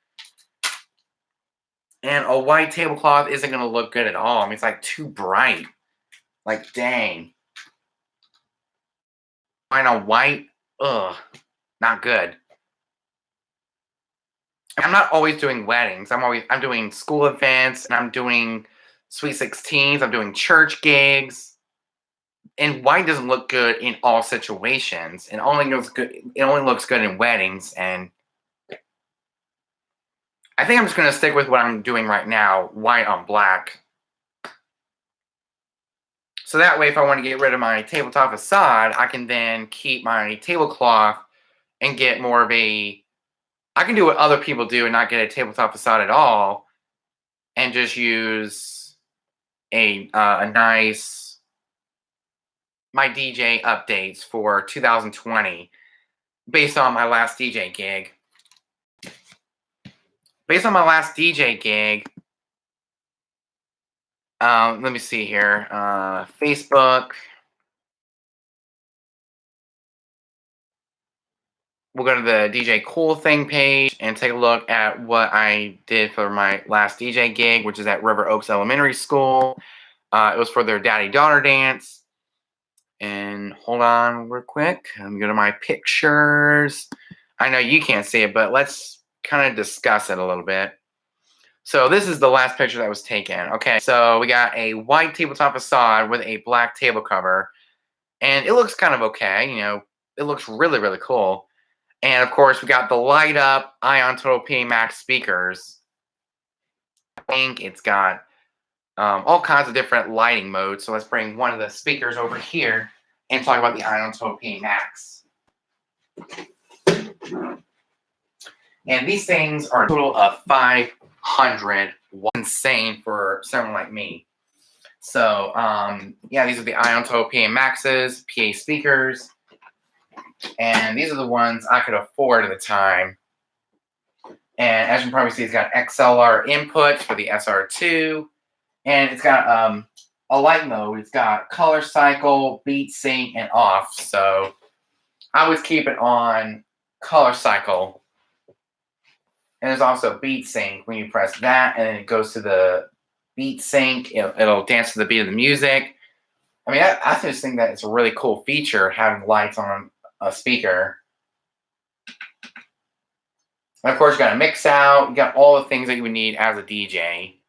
And a white tablecloth isn't going to look good at all. I mean, it's like too bright. Like, dang. White on white, ugh, not good. I'm not always doing weddings. I'm doing school events, and I'm doing Sweet 16s. I'm doing church gigs. And white doesn't look good in all situations. It only looks good. It only looks good in weddings. And I think I'm just gonna stick with what I'm doing right now, white on black. So that way, if I want to get rid of my tabletop facade, I can then keep my tablecloth and get more of a. I can do what other people do and not get a tabletop facade at all, and just use a nice my DJ updates for 2020 based on my last DJ gig. Based on my last DJ gig, let me see here. Facebook. We'll go to the DJ Cool Thing page and take a look at what I did for my last DJ gig, which is at River Oaks Elementary School. It was for their daddy-daughter dance. And hold on real quick. I'm go to my pictures. I know you can't see it, but let's kind of discuss it a little bit. So this is the last picture that was taken. Okay, so we got a white tabletop facade with a black table cover. And it looks kind of okay. You know, it looks really, really cool. And of course, we got the light up Ion Total PA Max speakers. I think it's got all kinds of different lighting modes. So let's bring one of the speakers over here and talk about the Ion Total PA Max. And these things are a total of 500. Insane for someone like me. So, yeah, these are the Ion Total PA Maxes, PA speakers. And these are the ones I could afford at the time. And as you can probably see, it's got XLR inputs for the SR2. And it's got a light mode. It's got color cycle, beat sync, and off. So I always keep it on color cycle. And there's also beat sync. When you press that, and then it goes to the beat sync. It'll dance to the beat of the music. I mean, I just think that it's a really cool feature, having lights on a speaker. And of course, you got a mix out. You got all the things that you would need as a DJ.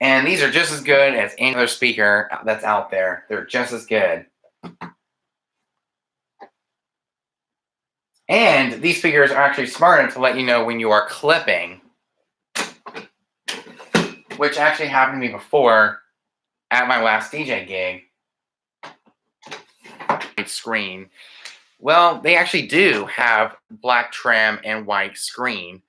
And these are just as good as any other speaker that's out there. They're just as good. And these speakers are actually smart enough to let you know when you are clipping, which actually happened to me before at my last DJ gig. Screen. Well, they actually do have black trim and white screen,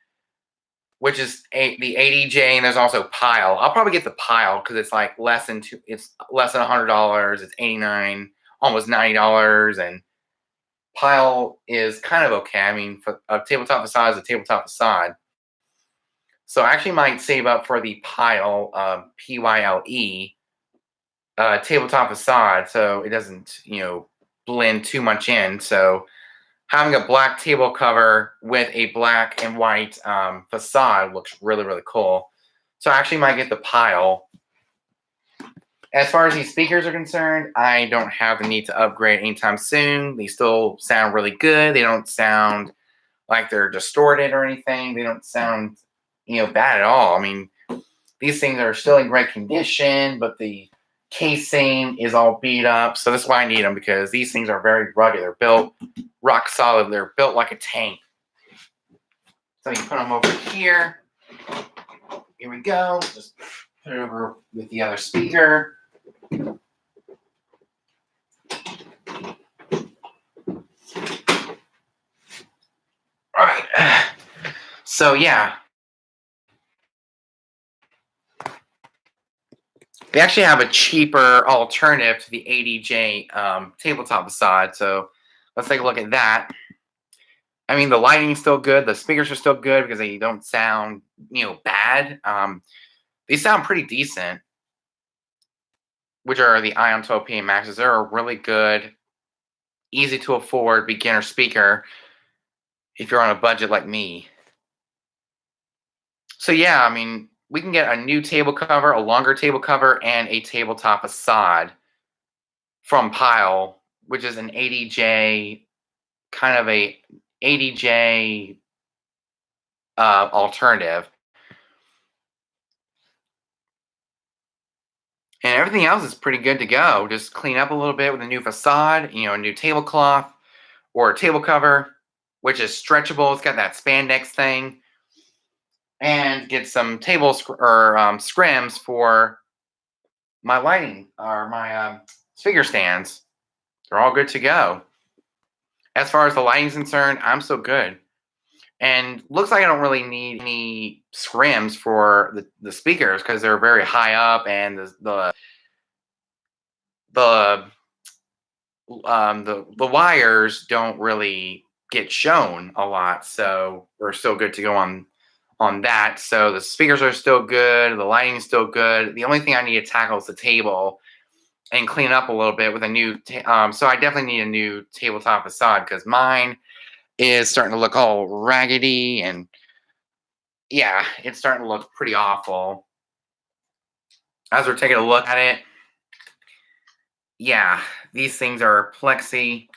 which is the ADJ, and there's also Pile. I'll probably get the Pile because it's like less than $100. It's $89, almost $90, and Pile is kind of okay. I mean, for a tabletop facade is a tabletop facade. So I actually might save up for the Pile, PYLE, tabletop facade, so it doesn't, blend too much in. So having a black table cover with a black and white facade looks really, really cool. So I actually might get the Pile. As far as these speakers are concerned, I don't have the need to upgrade anytime soon. They still sound really good. They don't sound like they're distorted or anything. They don't sound, bad at all. I mean, these things are still in great condition, but the casing is all beat up. So that's why I need them, because these things are very rugged. They're built rock solid. They're built like a tank. So you put them over here. Here we go. Just put it over with the other speaker. All right. So yeah. They actually have a cheaper alternative to the ADJ tabletop facade. So let's take a look at that. I mean, the lighting's still good. The speakers are still good because they don't sound, bad. They sound pretty decent, which are the Ion 12 PA Maxes. They're a really good, easy to afford beginner speaker if you're on a budget like me. So yeah, I mean, we can get a new table cover, a longer table cover, and a tabletop facade from Pyle, which is an ADJ, kind of a ADJ alternative. And everything else is pretty good to go. Just clean up a little bit with a new facade, a new tablecloth or a table cover, which is stretchable. It's got that spandex thing. And get some scrims for my lighting or my figure stands. They're all good to go. As far as the lighting's concerned, I'm so good. And looks like I don't really need any scrims for the speakers because they're very high up and the the wires don't really get shown a lot, so we're still good to go on that. So the speakers are still good, the lighting is still good. The only thing I need to tackle is the table and clean up a little bit with a new. So I definitely need a new tabletop facade because mine is starting to look all raggedy and yeah, it's starting to look pretty awful. As we're taking a look at it, yeah, these things are plexi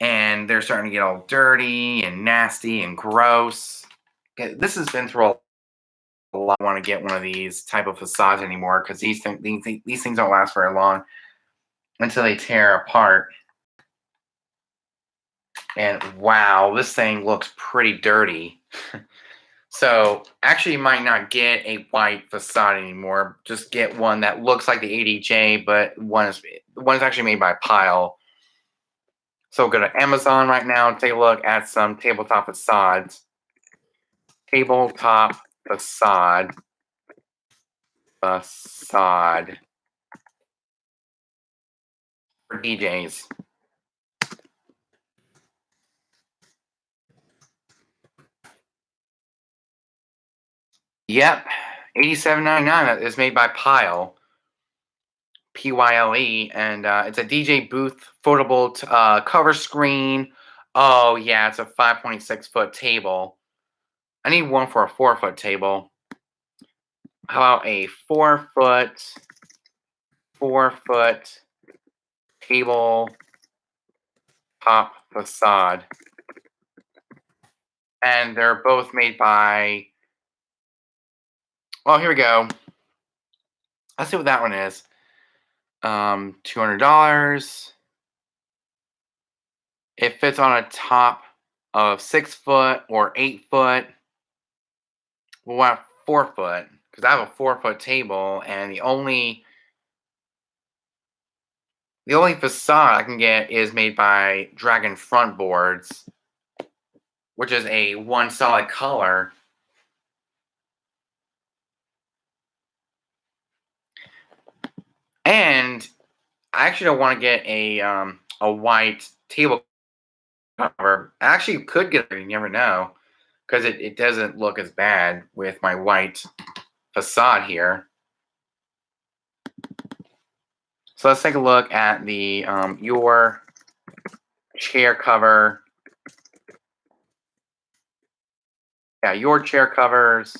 and they're starting to get all dirty and nasty and gross. This has been through a lot. I don't want to get one of these type of facades anymore because these things don't last very long until they tear apart. And wow, this thing looks pretty dirty. So actually, you might not get a white facade anymore. Just get one that looks like the ADJ, but one is actually made by Pyle. So go to Amazon right now and take a look at some tabletop facades. Tabletop facade. Facade. For DJs. Yep. $87.99. That is made by Pyle. Pyle, and it's a DJ booth foldable cover screen. Oh yeah, it's a 5.6-foot table. I need one for a 4-foot table. How about a 4-foot table top facade? And they're both made by. Oh, here we go. Let's see what that one is. $200. It fits on a top of 6-foot or 8-foot. We'll want 4-foot because I have a 4-foot table, and the only facade I can get is made by Dragon Front Boards, which is a one solid color. And I actually don't want to get a white table cover. I actually could get it. You never know, because it doesn't look as bad with my white facade here. So let's take a look at the your chair cover. Yeah, your chair covers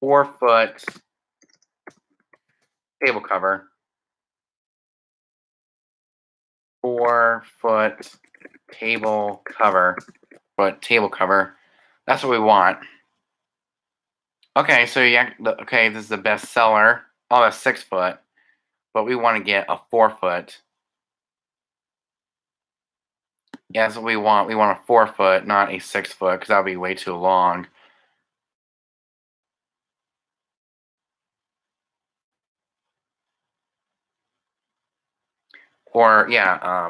4-foot table cover. 4-foot table cover. Table cover. That's what we want. Okay, so okay, this is the best seller. Oh, that's 6-foot, but we want to get a 4-foot. Yeah, that's what we want. We want a 4-foot, not a 6-foot, because that'll be way too long. Or yeah,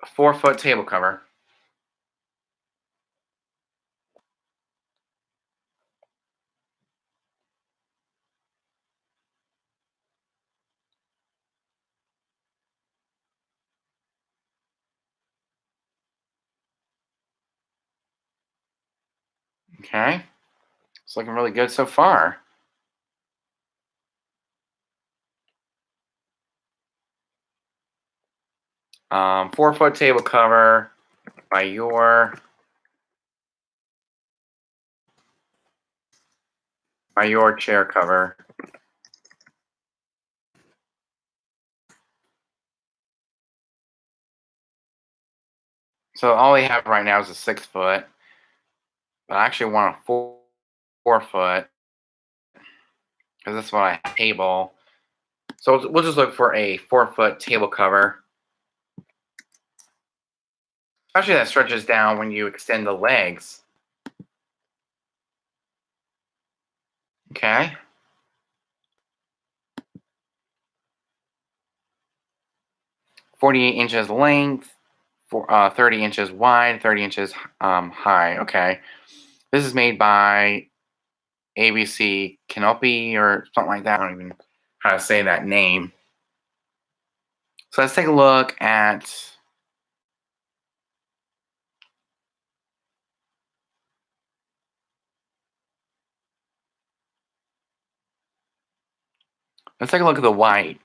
a 4-foot table cover. Okay. It's looking really good so far. 4-foot table cover by your chair cover. So all we have right now is a 6-foot, but I actually want a 4-foot because that's what I have table. So we'll just look for a 4-foot table cover, especially that stretches down when you extend the legs. Okay. 48 inches length, 30 inches wide, 30 inches high. Okay. This is made by ABC Canopy or something like that. I don't even know how to say that name. So let's take a look at. Let's take a look at the white.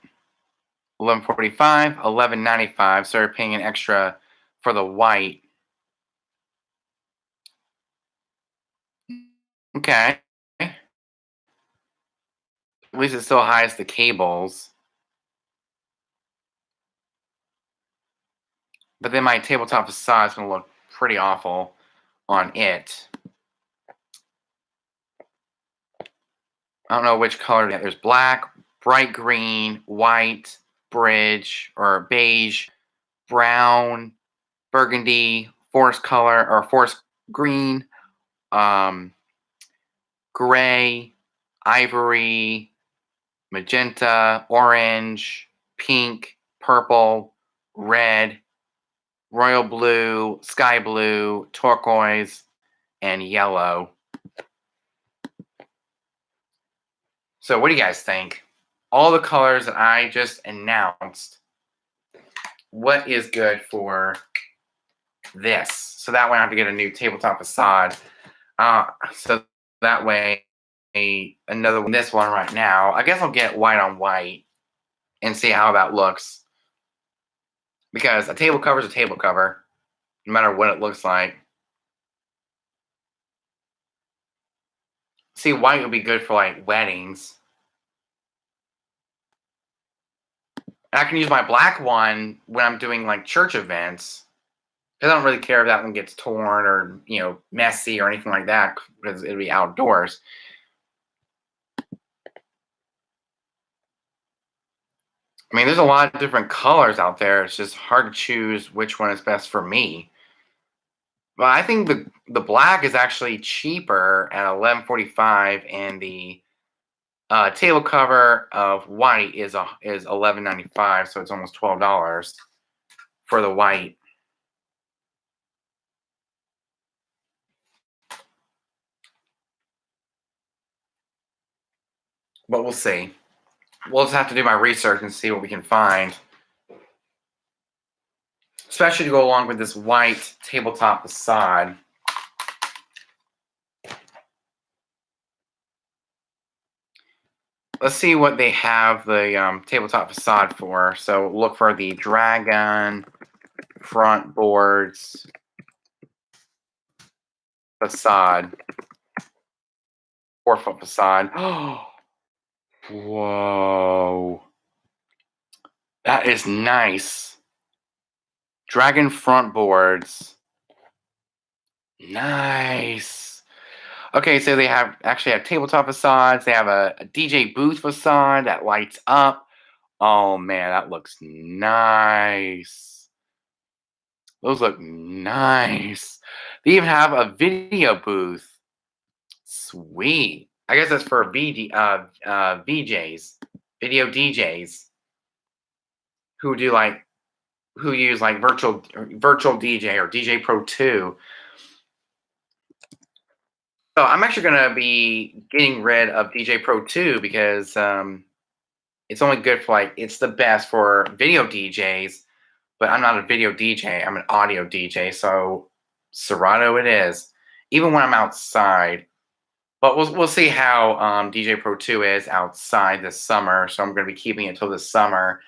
1145, 1195. So we're paying an extra for the white. Okay. At least it still hides the cables. But then my tabletop facade is going to look pretty awful on it. I don't know which color. There's black, bright green, white, bridge, or beige, brown, burgundy, forest color, or forest green, um, gray, ivory, magenta, orange, pink, purple, red, royal blue, sky blue, turquoise, and yellow. So what do you guys think? All the colors that I just announced, what is good for this? So that way I have to get a new tabletop facade. So that way, another one, this one right now, I guess I'll get white on white and see how that looks. Because a table cover is a table cover, no matter what it looks like. See, white would be good for like weddings. And I can use my black one when I'm doing like church events. Because I don't really care if that one gets torn or, messy or anything like that because it'll be outdoors. I mean, there's a lot of different colors out there. It's just hard to choose which one is best for me. But I think the black is actually cheaper at 11.45, and the table cover of white is 11.95, so it's almost $12 for the white. But we'll see. We'll just have to do my research and see what we can find, especially to go along with this white tabletop facade. Let's see what they have the tabletop facade for. So look for the dragon front boards facade, 4-foot facade. Whoa, that is nice. Dragon front boards, nice. Okay, so they actually have tabletop facades. They have a DJ booth facade that lights up. Oh man, that looks nice. Those look nice. They even have a video booth. Sweet. I guess that's for VJs, video DJs, who use like virtual DJ or DJ Pro 2. So I'm actually gonna be getting rid of DJ Pro 2 because it's only good for it's the best for video DJs, but I'm not a video DJ. I'm an audio DJ. So Serato it is. even when I'm outside. But we'll see how DJ Pro 2 is outside this summer. So I'm going to be keeping it till this summer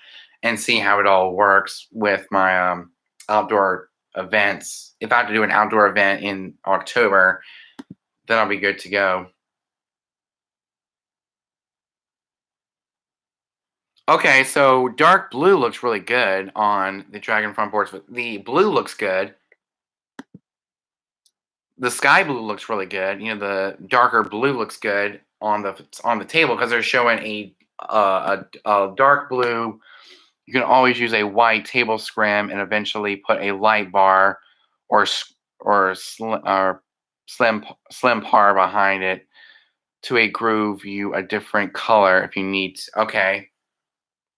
and see how it all works with my outdoor events. If I have to do an outdoor event in October, then I'll be good to go. Okay, so dark blue looks really good on the Dragon front boards. But the blue looks good. The sky blue looks really good. You know, the darker blue looks good on the table because they're showing a dark blue. You can always use a white table scrim and eventually put a light bar or or slim par behind it to a groove you a different color if you need. Okay,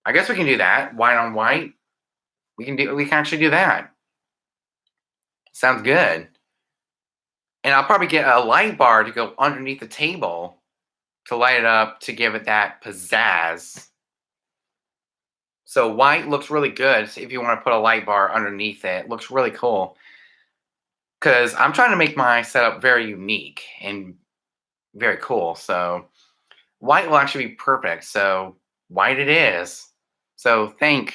I guess we can do that. White on white. We can actually do that. Sounds good. And I'll probably get a light bar to go underneath the table to light it up to give it that pizzazz. So white looks really good if you want to put a light bar underneath it. Looks really cool. Because I'm trying to make my setup very unique and very cool. So white will actually be perfect. So white it is. So thank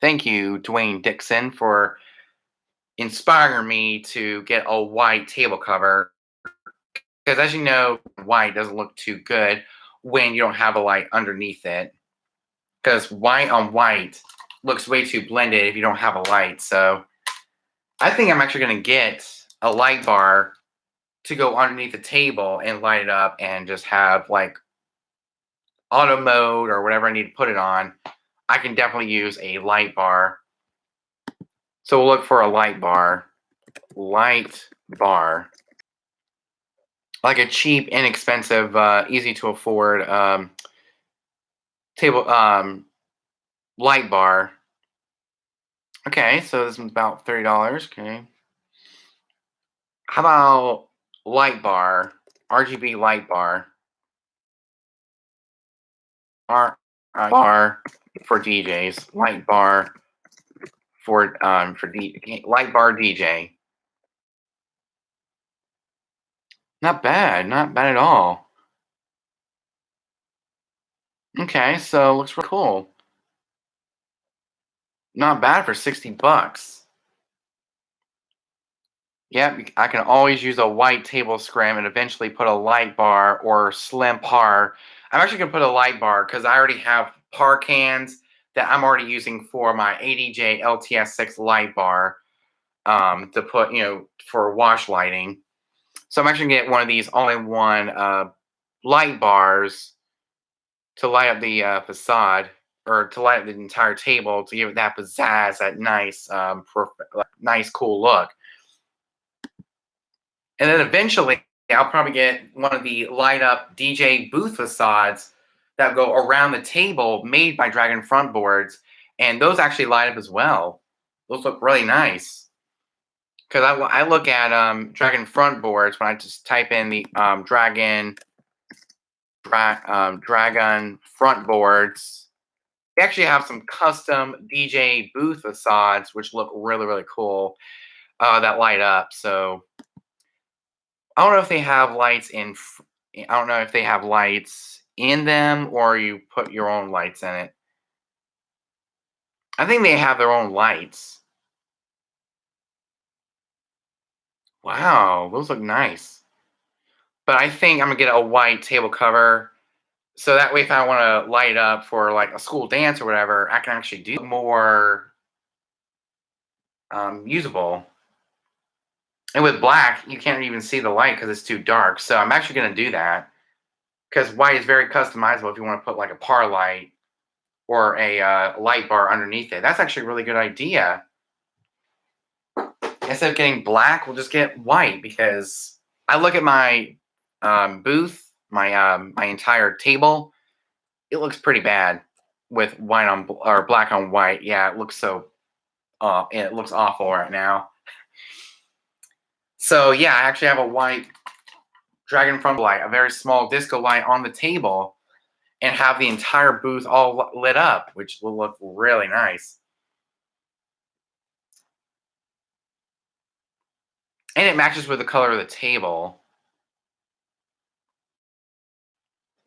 you, Dwayne Dixon, for inspiring me to get a white table cover. Because as you know, white doesn't look too good when you don't have a light underneath it. Because white on white looks way too blended if you don't have a light. So I think I'm actually going to get a light bar to go underneath the table and light it up and just have like auto mode or whatever I need to put it on. I can definitely use a light bar. So we'll look for a light bar. Light bar. Like a cheap, inexpensive, easy to afford table light bar. Okay, so this is about $30. Okay. How about light bar? RGB light bar. Bar for DJs. Light bar light bar DJ. Not bad, not bad at all. Okay, so looks real cool. Not bad for $60. Yep, I can always use a white table scrim and eventually put a light bar or slim par. I'm actually gonna put a light bar because I already have par cans that I'm already using for my ADJ LTS6 light bar to put, for wash lighting. So I'm actually gonna get one of these all-in-one light bars to light up the facade or to light up the entire table to give it that pizzazz, that nice, nice, cool look. And then eventually, I'll probably get one of the light up DJ booth facades that go around the table made by Dragon front boards. And those actually light up as well. Those look really nice. Because I look at Dragon front boards when I just type in the Dragon front boards. They actually have some custom DJ booth facades, which look really, really cool that light up. So I don't know if they have lights in. I don't know if they have lights in them or you put your own lights in it. I think they have their own lights. Wow, those look nice. But I think I'm gonna get a white table cover so that way if I want to light up for like a school dance or whatever, I can actually do more usable. And with black, you can't even see the light because it's too dark. So I'm actually gonna do that because white is very customizable if you want to put like a par light or a light bar underneath it. That's actually a really good idea. Instead of getting black, we'll just get white because I look at my booth, my entire table. It looks pretty bad with white on or black on white. Yeah, it looks so. It looks awful right now. So yeah, I actually have a white Dragon front light, a very small disco light on the table, and have the entire booth all lit up, which will look really nice. And it matches with the color of the table.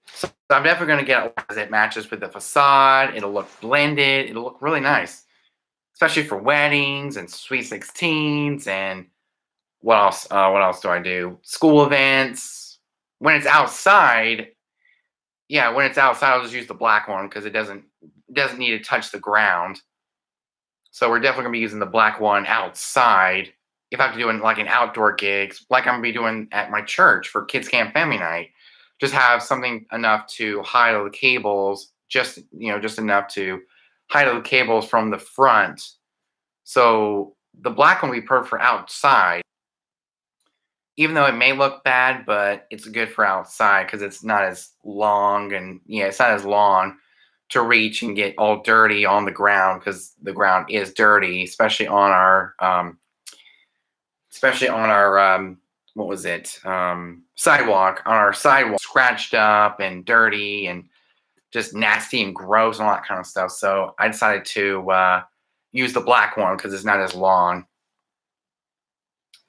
So I'm definitely going to get it because it matches with the facade. It'll look blended. It'll look really nice, especially for weddings and sweet 16s and what else? What else do I do? School events. When it's outside, yeah, when it's outside, I'll just use the black one because it doesn't need to touch the ground. So we're definitely gonna be using the black one outside. If I have to do like an outdoor gigs, like I'm gonna be doing at my church for Kids Camp Family Night, just have something enough to hide all the cables, just enough to hide all the cables from the front. So the black one will be perfect for outside, even though it may look bad, but it's good for outside because it's not as long and yeah, it's not as long to reach and get all dirty on the ground because the ground is dirty, especially on our what was it sidewalk on our sidewalk, scratched up and dirty and just nasty and gross and all that kind of stuff. So I decided to use the black one because it's not as long.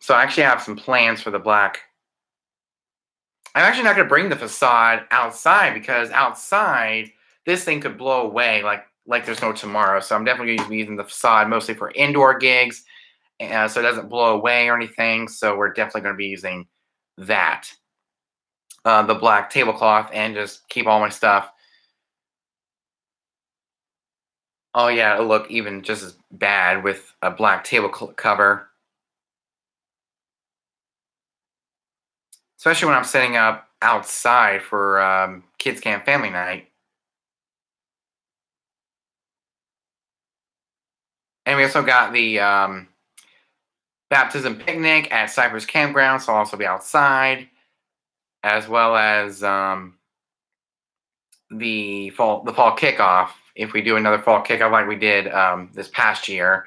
So I actually have some plans for the black. I'm actually not going to bring the facade outside because outside this thing could blow away like there's no tomorrow. So I'm definitely going to be using the facade mostly for indoor gigs, so it doesn't blow away or anything. So we're definitely going to be using that, the black tablecloth, and just keep all my stuff. Oh yeah, it'll look even just as bad with a black table cover, especially when I'm setting up outside for kids camp family night. And we also got the baptism picnic at Cypress Campground, so I'll also be outside, as well as the fall kickoff. If we do another fall kickoff like we did this past year,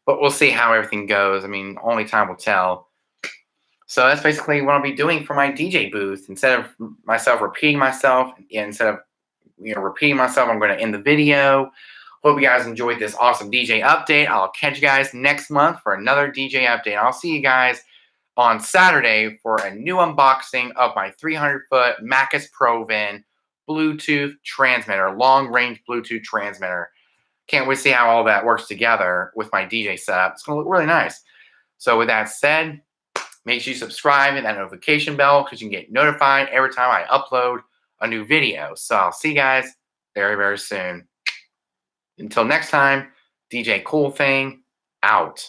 but we'll see how everything goes. I mean, only time will tell. So that's basically what I'll be doing for my DJ booth. Instead of myself repeating myself, instead of repeating myself, I'm going to end the video. Hope you guys enjoyed this awesome DJ update. I'll catch you guys next month for another DJ update. I'll see you guys on Saturday for a new unboxing of my 300-foot Macus ProVen Bluetooth transmitter, long-range Bluetooth transmitter. Can't wait to see how all that works together with my DJ setup. It's going to look really nice. So with that said, make sure you subscribe and that notification bell because you can get notified every time I upload a new video. So I'll see you guys very, very soon. Until next time, DJ Cool Thing out.